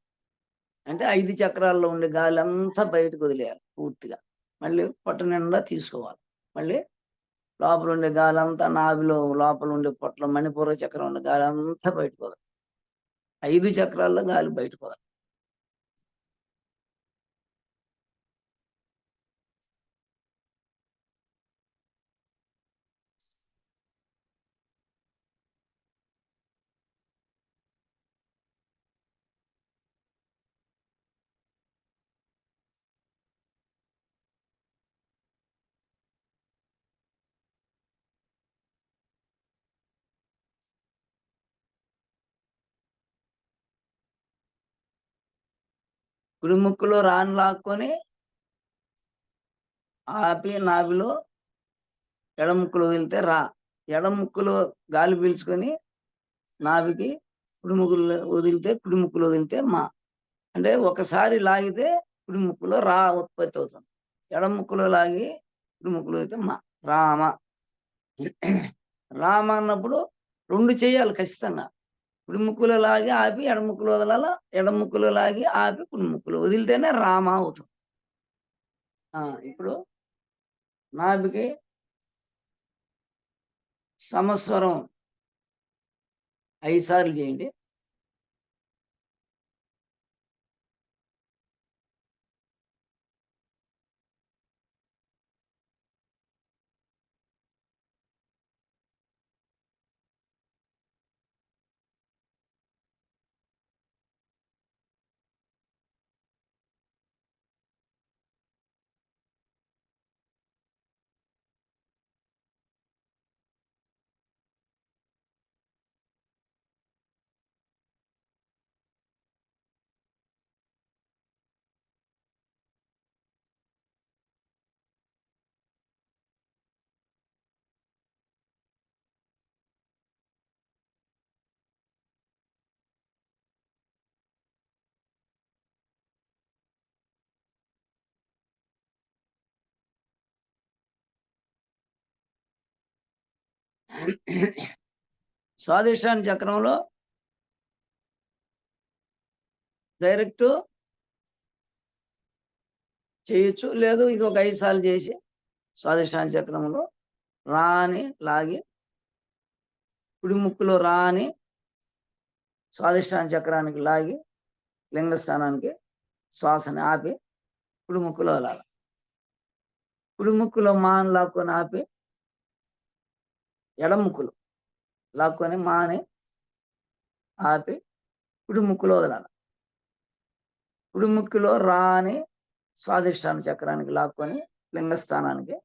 Speaker 1: అంటే 5 చక్రాల్లో ఉండే గాలి అంతా బయటకు వదిలేయాలి పూర్తిగా. మళ్ళీ పొట్ట నిండా తీసుకోవాలి. మళ్ళీ లోపల ఉండే గాలి అంతా నాభిలో లోపల ఉండే పొట్టలో మణిపూరక చక్రం ఉండే గాలి అంతా బయటకు వదలాలి. 5 చక్రాల్లో గాలి బయటకు వదలాలి. కుడి ముక్కులో రాని లాక్కొని ఆపి నాభిలో ఎడమ ముక్కులో వదిలితే రా. ఎడమ ముక్కులో గాలి పీల్చుకొని నాభికి కుడి ముక్కులో వదిలితే కుడి ముక్కులో వదిలితే మా. అంటే ఒకసారి లాగితే కుడి ముక్కులో రా ఉత్పత్తి అవుతుంది. ఎడమ ముక్కులో లాగి కుడి ముక్కులో వదిలితే మా. రామ. రామ అన్నప్పుడు 2 చేయాలి ఖచ్చితంగా. కుడి ముక్కులో లాగి ఆపి ఎడమ ముక్కులో వదలాల. ఎడమ ముక్కులో లాగి ఆపి కుడి ముక్కులో వదిలితేనే రామ అవుతుంది. ఇప్పుడు నాభికి సమస్వరం 5 సార్లు చేయండి. స్వాదిష్టాన చక్రంలో డైరెక్ట్ చేయొచ్చు, లేదు ఇది ఒక 5 సార్లు చేసి స్వాదిష్టాన చక్రంలో రా అని లాగి కుడి ముక్కులో రా అని స్వాదిష్టాన చక్రానికి లాగి లింగస్థానానికి శ్వాసని ఆపి కుడి ముక్కులో వదలాలి. కుడి ముక్కులో మాని లాక్కొని ఆపి ఎడమ ముక్కులో లాక్కొని మాని ఆపి కుడి ముక్కులో వదలాలి. కుడి ముక్కులో రా అని స్వాదిష్టాన చక్రానికి లాక్కొని లింగస్థానానికి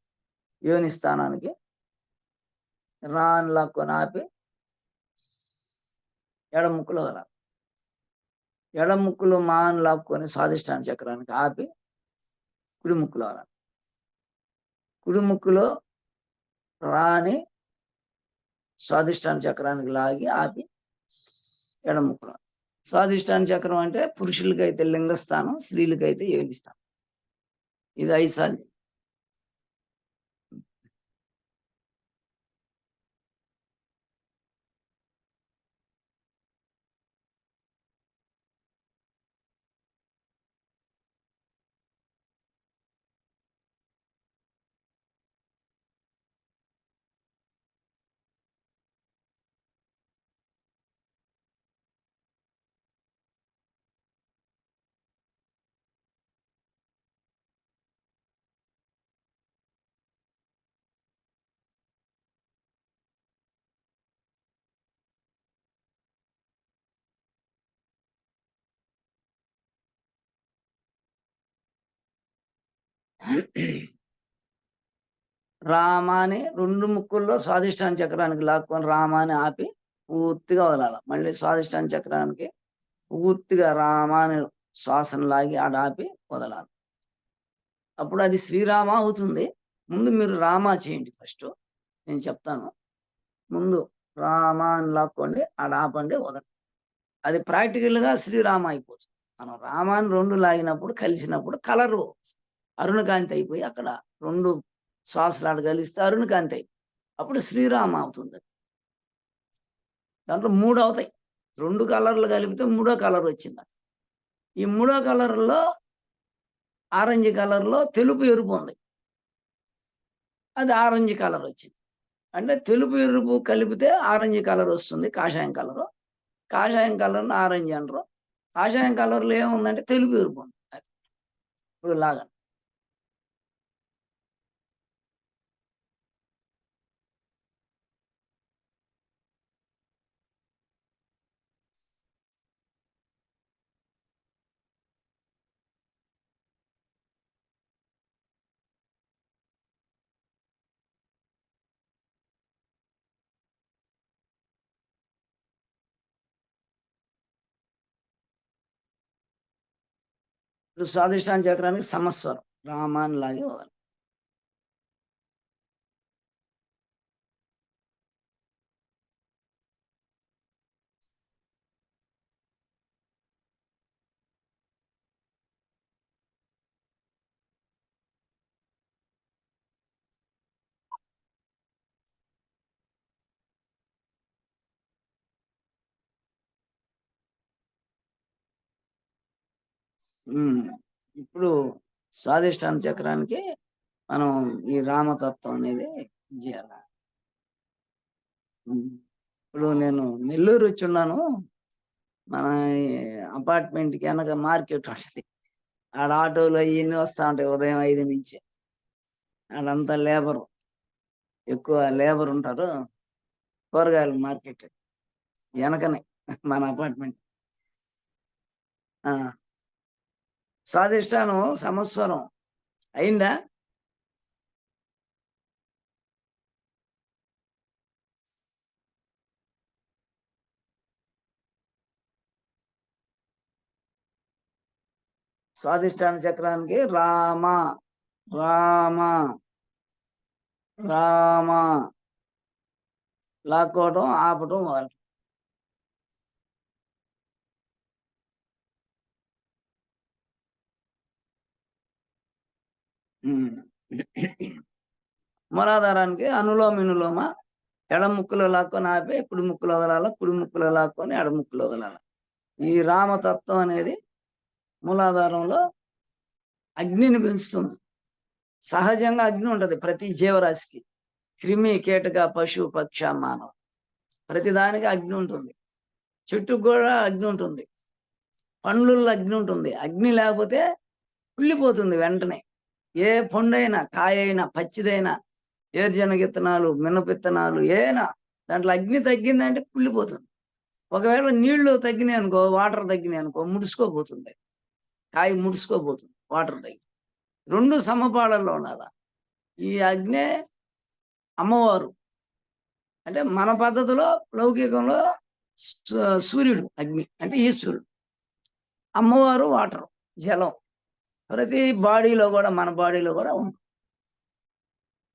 Speaker 1: యోని స్థానానికి రా అని లాక్కొని ఆపి ఎడమ ముక్కులో వదలాలి. ఎడమ ముక్కులో మా అని లాక్కొని స్వాదిష్టాన చక్రానికి ఆపి కుడి ముక్కులో వదలాలి. కుడి ముక్కులో రా అని స్వాదిష్టాన చక్రానికి లాగి ఆపి ఎడమ ముక్కులో. స్వాదిష్టాన చక్రం అంటే పురుషులకైతే లింగస్థానం, స్త్రీలకైతే యోని స్థానం. ఇది 5 సార్లు. రామాని 2 ముక్కుల్లో స్వాదిష్టాన చక్రానికి లాక్కొని రామాని ఆపి పూర్తిగా వదలాలి. మళ్ళీ స్వాదిష్టాన చక్రానికి పూర్తిగా రామాని శ్వాసను లాగి ఆడాపి వదలాలి. అప్పుడు అది శ్రీరామ అవుతుంది. ముందు మీరు రామ చేయండి ఫస్ట్. నేను చెప్తాను. ముందు రామ అని లాక్కోండి, ఆడాపండి, వదలండి. అది ప్రాక్టికల్‌గా శ్రీరామ అయిపోతుంది. మనం రామాని 2 లాగినప్పుడు కలిసినప్పుడు కలరు అరుణకాంతి అయిపోయి అక్కడ 2 శ్వాసలు ఆడ కలిస్తే అరుణకాంతి అయిపోయి అప్పుడు శ్రీరామ అవుతుంది. దాంట్లో 3 అవుతాయి. 2 కలర్లు కలిపితే మూడో కలర్ వచ్చింది. ఈ మూడో కలర్‌లో ఆరెంజ్ కలర్‌లో తెలుపు, ఎరుపు ఉంది. అది ఆరెంజ్ కలర్ వచ్చింది. అంటే తెలుపు, ఎరుపు కలిపితే ఆరెంజ్ కలర్ వస్తుంది. కాషాయం కలరు. కాషాయం కలర్‌ని ఆరెంజ్ అనరు. కాషాయం కలర్‌లో ఏముందంటే తెలుపు, ఎరుపు ఉంది. అది. ఇప్పుడు లాగండి. ఇప్పుడు స్వాదిష్టాన చక్రానికి సమస్వరం రామాని లాగే వదలాలి. ఉమ్. ఇప్పుడు స్వాదిష్టాన చక్రానికి మనం ఈ రామతత్వం అనేది చేయాలి. ఇప్పుడు నేను నెల్లూరు వచ్చి ఉన్నాను. మన అపార్ట్మెంట్కి వెనక మార్కెట్ ఉంటుంది. ఆడ ఆటోలు అవన్నీ వస్తూ ఉంటాయి ఉదయం 5 నుంచి. ఆడంతా లేబరు, ఎక్కువ లేబర్ ఉంటారు. కూరగాయల మార్కెట్ వెనకనే మన అపార్ట్మెంట్. స్వాదిష్టానం సమస్వరం అయిందా? స్వాదిష్టాన చక్రానికి రామ రామ రామ లాక్కోవటం, ఆపటం వాళ్ళు. మూలాధారానికి అనులోమ వినులోమ, ఎడ ముక్కులో లాక్కొని ఆపి కుడి ముక్కులో వదలాల, కుడి ముక్కులో లాక్కొని ఎడ ముక్కులో వదలాల. ఈ రామతత్వం అనేది మూలాధారంలో అగ్నిని పెంచుతుంది. సహజంగా అగ్ని ఉంటుంది ప్రతి జీవరాశికి. క్రిమి, కీటక, పశు, పక్ష, మానవ ప్రతి దానికి అగ్ని ఉంటుంది. చెట్టుకు కూడా అగ్ని ఉంటుంది. పండ్లలో అగ్ని ఉంటుంది. అగ్ని లేకపోతే కుళ్ళిపోతుంది వెంటనే. ఏ పండైనా, కాయ అయినా, పచ్చిదైనా, ఏరుశనగ విత్తనాలు, మినపిత్తనాలు ఏనా దాంట్లో అగ్ని తగ్గిందంటే కుళ్ళిపోతుంది. ఒకవేళ నీళ్లు తగ్గినాయి అనుకో, వాటర్ తగ్గినాయి అనుకో, ముడుచుకోపోతుంది. కాయ ముడుచుకోపోతుంది వాటర్ తగ్గి. రెండు సమపాళల్లో ఉండాల. ఈ అగ్నే అమ్మవారు. అంటే మన పద్ధతిలో లౌకికంలో సూర్యుడు అగ్ని అంటే ఈశ్వరుడు, అమ్మవారు వాటర్ జలం. ప్రతి బాడీలో కూడా, మన బాడీలో కూడా ఉంది.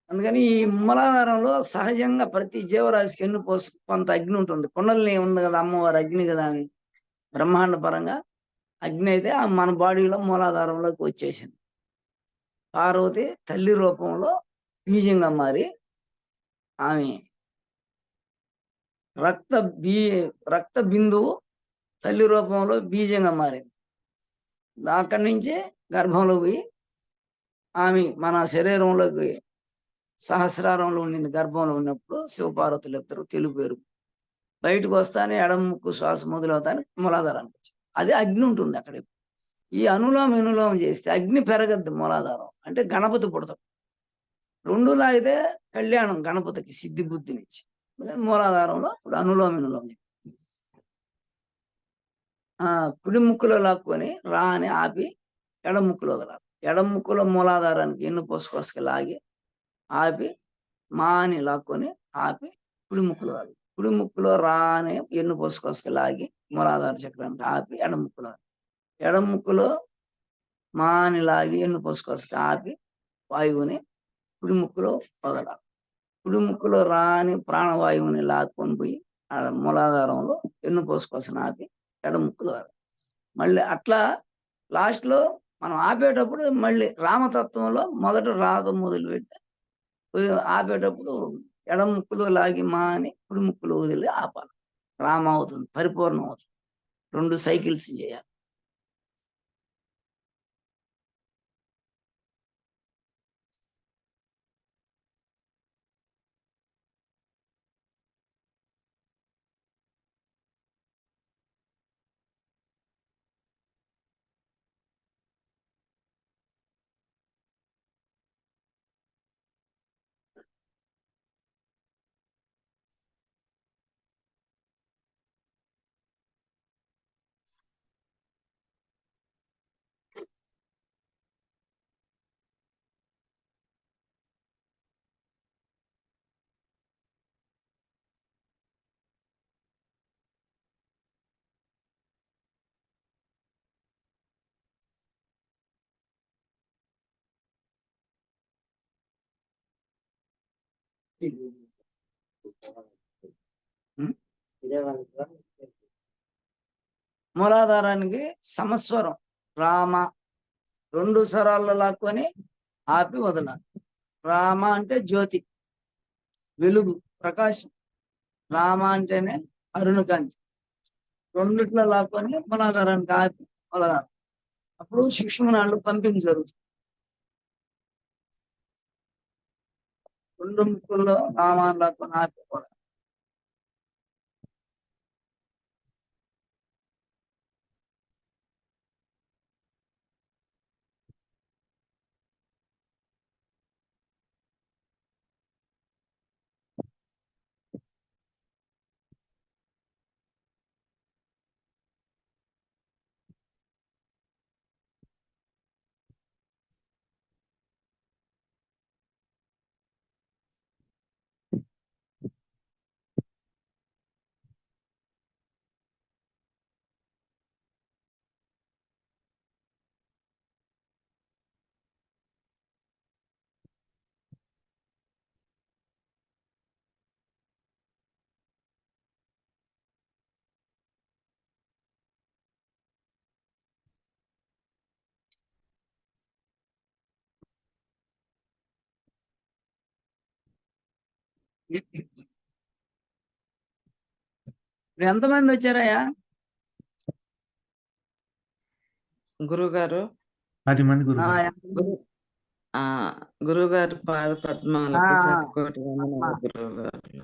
Speaker 1: అందుకని ఈ మూలాధారంలో సహజంగా ప్రతి జీవరాశికి కొంత అగ్ని ఉంటుంది. కుండలిని ఉంది కదా, అమ్మవారు అగ్ని కదా. అని బ్రహ్మాండ పరంగా అగ్ని అయితే మన బాడీలో మూలాధారంలోకి వచ్చేసింది. పార్వతి తల్లి రూపంలో బీజంగా మారి ఆమె రక్త బీ రక్త బిందువు తల్లి రూపంలో బీజంగా మారింది. అక్కడి నుంచి గర్భంలో పోయి ఆమె మన శరీరంలోకి సహస్రారంలో ఉండింది. గర్భంలో ఉన్నప్పుడు శివపార్వతులు ఇద్దరు తెలుగు పేరు బయటకు వస్తానే ఎడమ ముక్కు శ్వాస మొదలవుతానే మూలాధారానికి వచ్చింది. అది అగ్ని ఉంటుంది అక్కడ. ఈ అనులోమ వినులోమం చేస్తే అగ్ని పెరగద్దు. మూలాధారం అంటే గణపతి పుడతాం. రెండు లాగితే కళ్యాణం గణపతికి సిద్ధి బుద్ధినిచ్చి. మూలాధారంలో ఇప్పుడు అనులోమ వినులోమం. కుడి ముక్కులో లాక్కొని రా అని ఆపి ఎడ ముక్కులో వదలాలి. ఎడ ముక్కులో మూలాధారానికి ఎన్ను పోసుకోసుకు లాగి ఆపి మా అని లాక్కొని ఆపి కుడి ముక్కులో వదలాలి. కుడి ముక్కులో రా అని ఎన్ను పోసుకోసుకు లాగి మూలాధార చక్రానికి ఆపి ఎడ ముక్కులో, ఎడ ముక్కులో మా అని లాగి ఎన్ను పోసుకోసుకు ఆపి వాయువుని కుడి ముక్కులో వదలాలి. కుడి ముక్కులో రా అని ప్రాణవాయువుని లాక్కొని పోయి మూలాధారంలో ఎన్ను పోసుకోసం ఆపి ఎడ ముక్కులో వదలాలి. మళ్ళీ అట్లా లాస్ట్లో మనం ఆపేటప్పుడు మళ్ళీ రామతత్వంలో మొదట రాత మొదలు పెడితే ఆపేటప్పుడు ఎడ ముక్కులో లాగి మా అని కుడి ముక్కులో వదిలి ఆపాలి. రామ అవుతుంది, పరిపూర్ణం అవుతుంది. 2 సైకిల్స్ చేయాలి. మూలాధారానికి సమస్వరం రామ, 2 స్వరాల్లో లాక్కొని ఆపి వదలాలి. రామ అంటే జ్యోతి, వెలుగు, ప్రకాశం. రామ అంటేనే అరుణకాంతి. రెండిట్లో లాక్కొని మూలాధారానికి ఆపి వదలాలి. అప్పుడు సూక్ష్మనాళ్ళు పంపింగ్ జరుగుతుంది. 2 ముక్కుల్లో రామాన్ని లాక్కొని ఆపి వదలాలి. ఇప్పుడు ఎంతమంది వచ్చారయ్యా?
Speaker 2: గురుగారు
Speaker 3: 10 మంది
Speaker 2: గురుగారు పాద పద్మాలకు శతకోటి వందనాలు గురుగారు.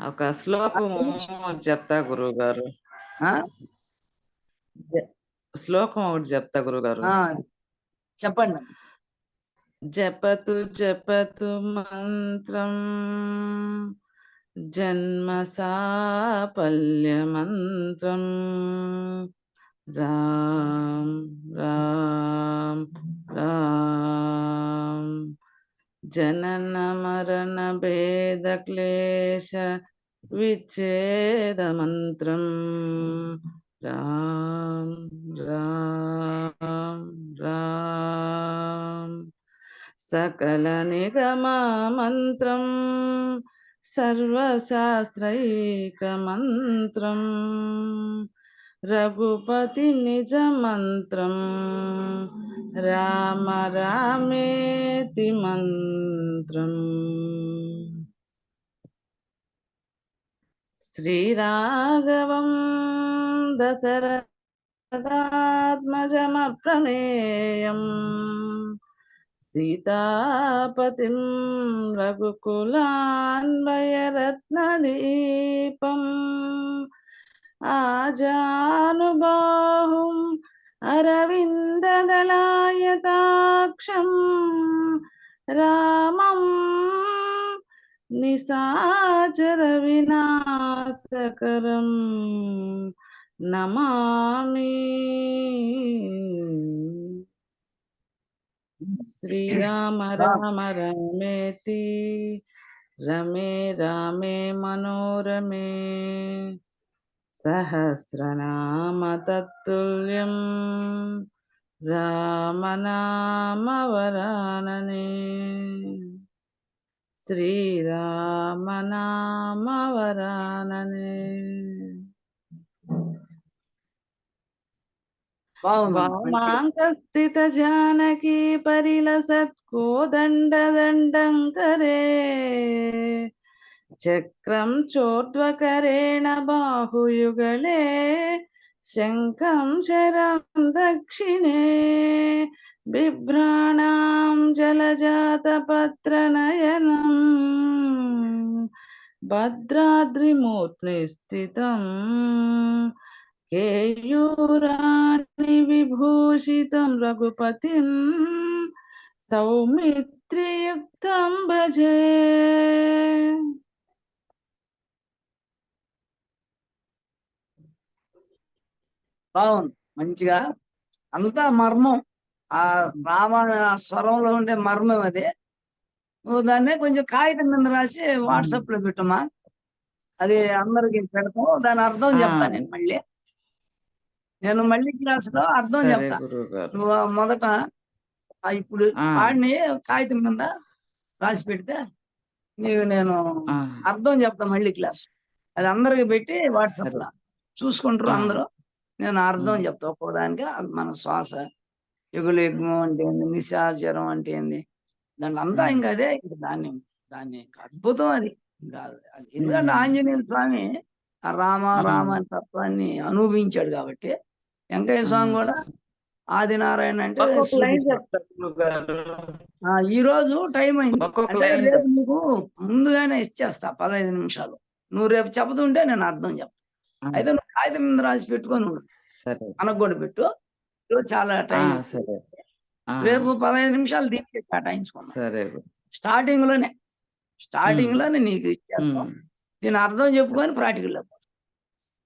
Speaker 2: ఒక శ్లోకము చెప్తా గురుగారు. శ్లోకం ఒకటి చెప్తా గురుగారు.
Speaker 1: చెప్పండి.
Speaker 2: జపతు జపతు మంత్రం జన్మ సాఫల్య మంత్రం రామ్ రామ్ రామ్ జనన మరణ భేద క్లేశ విచ్ఛేద మంత్రం రామ్ రామ్ రామ్ సకల నిగమ మంత్రం సర్వశాస్త్రైక మంత్రం రఘుపతి నిజ మంత్రం రామ రామేతి మంత్రం శ్రీరాఘవం దశరథాత్మజమప్రమేయం సీతాపతిం రఘుకులాన్వయరత్నదీపం ఆజానుబాహుం అరవిందదళాయతాక్షం రామం నిశాచర వినాశకరం నమామి. శ్రీరామ రామ రమేతి రమే రామే మనోరమే సహస్రనామ తత్తుల్యం రామనామ వరాననే. శ్రీరామనామ వరాననే. వామాంకస్థిత జానకి పరిలసత్కోదండ దండంకరే చక్రం చోర్ధ్వకరేణ బాహుయుగళే శంఖం శరం దక్షిణే బిభ్రాణాం జలజాతపత్రనయనం భద్రాద్రిమూర్తి స్థితం కేయూరాణి విభూషితం రఘుపతిం సౌమిత్రియుక్తం భజే.
Speaker 1: బాగుంది, మంచిగా అంతా మర్మం. ఆ రామ స్వరంలో ఉండే మర్మం అది. నువ్వు దాన్ని కొంచెం కాగితం మీద రాసి వాట్సాప్ లో పెట్టమ్మా, అది అందరికి పెడతాం. దాని అర్థం చెప్తాను నేను మళ్ళీ క్లాసులో అర్థం చెప్తా. నువ్వు మొదట ఇప్పుడు వాడిని కాగితం మీద రాసి పెడితే నీకు నేను
Speaker 2: ఆ!
Speaker 1: అర్థం చెప్తా మళ్ళీ క్లాస్. అది అందరికి పెట్టి వాట్సాప్
Speaker 2: సరే.
Speaker 1: లా చూసుకుంటారు
Speaker 2: ఆ!
Speaker 1: అందరూ. నేను అర్థం
Speaker 2: హ్మ్.
Speaker 1: చెప్తా ఒక్కోదానికి. అది మన శ్వాస, యుగులు యజ్ఞం అంటే ఏంది, నిశాచరం అంటే ఏంది, దాంట్లో అంతా
Speaker 2: హ్మ్.
Speaker 1: ఇంక అదే. ఇంక దాన్ని దాన్ని ఇంక అద్భుతం అది. ఇంకా అది ఎందుకంటే
Speaker 2: హ్మ్.
Speaker 1: ఆంజనేయుల స్వామి ఆ రామ రామ
Speaker 2: హ్మ్.
Speaker 1: అనే తత్వాన్ని అనుభవించాడు కాబట్టి, వెంకయ్య స్వామి కూడా
Speaker 2: హ్మ్.
Speaker 1: ఆదినారాయణ అంటే
Speaker 2: ఒక్కొక్క లైన్
Speaker 1: సూర్యుడు.
Speaker 2: చెప్తారు గురువుగారు.
Speaker 1: ఈ రోజు టైం అయింది.
Speaker 2: ఒక్కొక్క
Speaker 1: అంటే
Speaker 2: లైన్
Speaker 1: రేపు
Speaker 2: చెప్తారు.
Speaker 1: నీకు ముందుగానే ఇచ్చేస్తా 15 నిమిషాలు. నువ్వు రేపు చెబుతుంటే నేను అర్థం చెప్తా.
Speaker 2: ఆ!
Speaker 1: అయితే నువ్వు కాగితం మీద రాసి పెట్టుకొని ఉండు.
Speaker 2: సరే.
Speaker 1: మనకు కూడా పెట్టు. ఈరోజు చాలా
Speaker 2: ఆ!
Speaker 1: టైం ఎక్కువ.
Speaker 2: సరే. ఆ!
Speaker 1: రేపు 15 నిమిషాలు దీనికే కేటాయించుకుందాం.
Speaker 2: సరే.
Speaker 1: స్టార్టింగ్‌లోనే,
Speaker 2: హ్మ్.
Speaker 1: స్టార్టింగ్‌లోనే నీకు ఇచ్చేస్తాం.
Speaker 2: హ్మ్.
Speaker 1: దీని అర్థం
Speaker 2: సరే.
Speaker 1: చెప్పుకొని ప్రాక్టికల్‌లోకి పోదాం.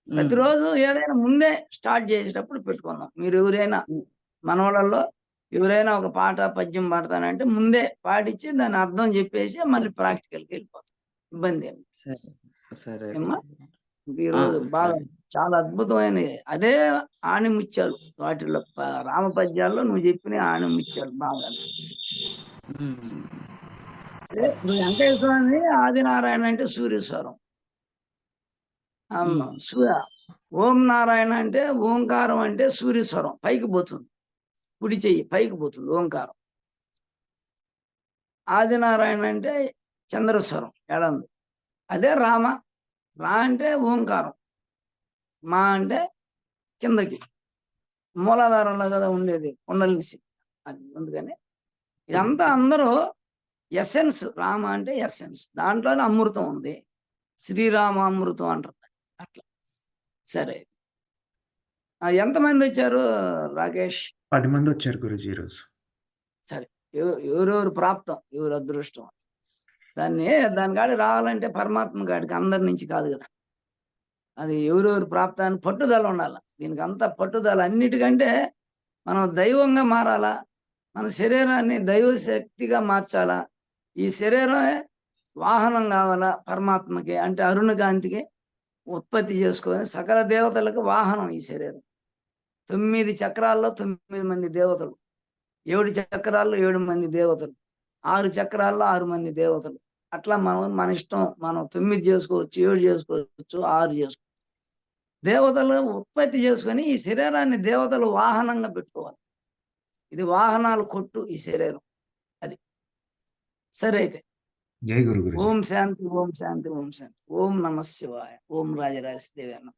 Speaker 2: హ్మ్.
Speaker 1: ప్రతిరోజు ఏదైనా ముందే స్టార్ట్ చేసేటప్పుడు పెట్టుకుందాం. మీరు ఎవరైనా
Speaker 2: హ్మ్.
Speaker 1: మనోళ్ళలో ఎవరైనా ఒక పాట, పద్యం పాడతానంటే ముందే పాడిచ్చి దాని అర్థం చెప్పేసి మళ్ళీ ప్రాక్టికల్‌కెళ్ళిపోతాం. ఇబ్బందేం లేదు.
Speaker 2: సరే. సరే
Speaker 1: ఏమ్మా?
Speaker 2: గురువుగారు. ఆ!
Speaker 1: ఈరోజు బాగా
Speaker 2: సరే.
Speaker 1: చాలా అద్భుతమైనయి. అదే ఆణిముత్యాలు. వాటిల్లో రామపద్యాల్లో నువ్వు చెప్పినయి ఆణిముత్యాలు బాగా.
Speaker 2: హ్మ్.
Speaker 1: అదే ఇప్పుడు వెంకటేశ్వర స్వామి ఆదినారాయణ అంటే సూర్యస్వరం.
Speaker 2: హ్మ్.
Speaker 1: ఓం నారాయణ అంటే ఓంకారం అంటే సూర్యస్వరం పైకి పోతుంది. కుడి చెయ్యి పైకి పోతుంది ఓంకారం. ఆదినారాయణ అంటే చంద్రస్వరం ఎడంది. అదే రామ. రా అంటే ఓంకారం. మా అంటే కిందకి. మూలాధారంలో కదా ఉండేది కుండలిని. అది అందుకని ఇదంతా అందరూ ఎసెన్స్. రామ అంటే ఎసెన్స్. దాంట్లోనే అమృతం ఉంది. శ్రీరామామృతం అంటారు. అట్లా. సరే. ఎంతమందొచ్చారు రాకేష్?
Speaker 3: 10 మందొచ్చారు గురూజీ ఈరోజు.
Speaker 1: సరే. ఎవరెవరు ప్రాప్తం, ఎవరి అదృష్టం. దాని కాడికి రావాలంటే పరమాత్మ కాడికి అందరి నుంచి కాదు గదా! అది ఎవరెవరు ప్రాప్తాన్ని పట్టుదల ఉండాల. దీనికంతా పట్టుదల అన్నిటికంటే మనం దైవంగా మారాలా. మన శరీరాన్ని దైవ శక్తిగా మార్చాలా. ఈ శరీరమే వాహనం గావాలా పరమాత్మకి. అంటే అరుణకాంతికి ఉత్పత్తి చేసుకొని సకల దేవతలకు వాహనం ఈ శరీరం. 9 చక్రాల్లో 9 మంది దేవతలు. 7 చక్రాల్లో 7 మంది దేవతలు. 6 చక్రాల్లో 6 మంది దేవతలు. అట్లా మనం మన ఇష్టం. మనం 9 చేసుకోవచ్చు, 7 చేసుకోవచ్చు, 6 చేసుకోవచ్చు. దేవతలు ఉత్పత్తి చేసుకొని ఈ శరీరాన్ని దేవతలు వాహనంగా పెట్టుకోవాలి. ఇది వాహనాలు కొట్టు ఈ శరీరం. అది. సరే అయితే.
Speaker 3: జై గురు గురూజీ.
Speaker 1: ఓం శాంతి, ఓం శాంతి, ఓం శాంతి. ఓం నమః శివాయ. ఓం రాజరాజేశ్వరి దేవాయ నమః.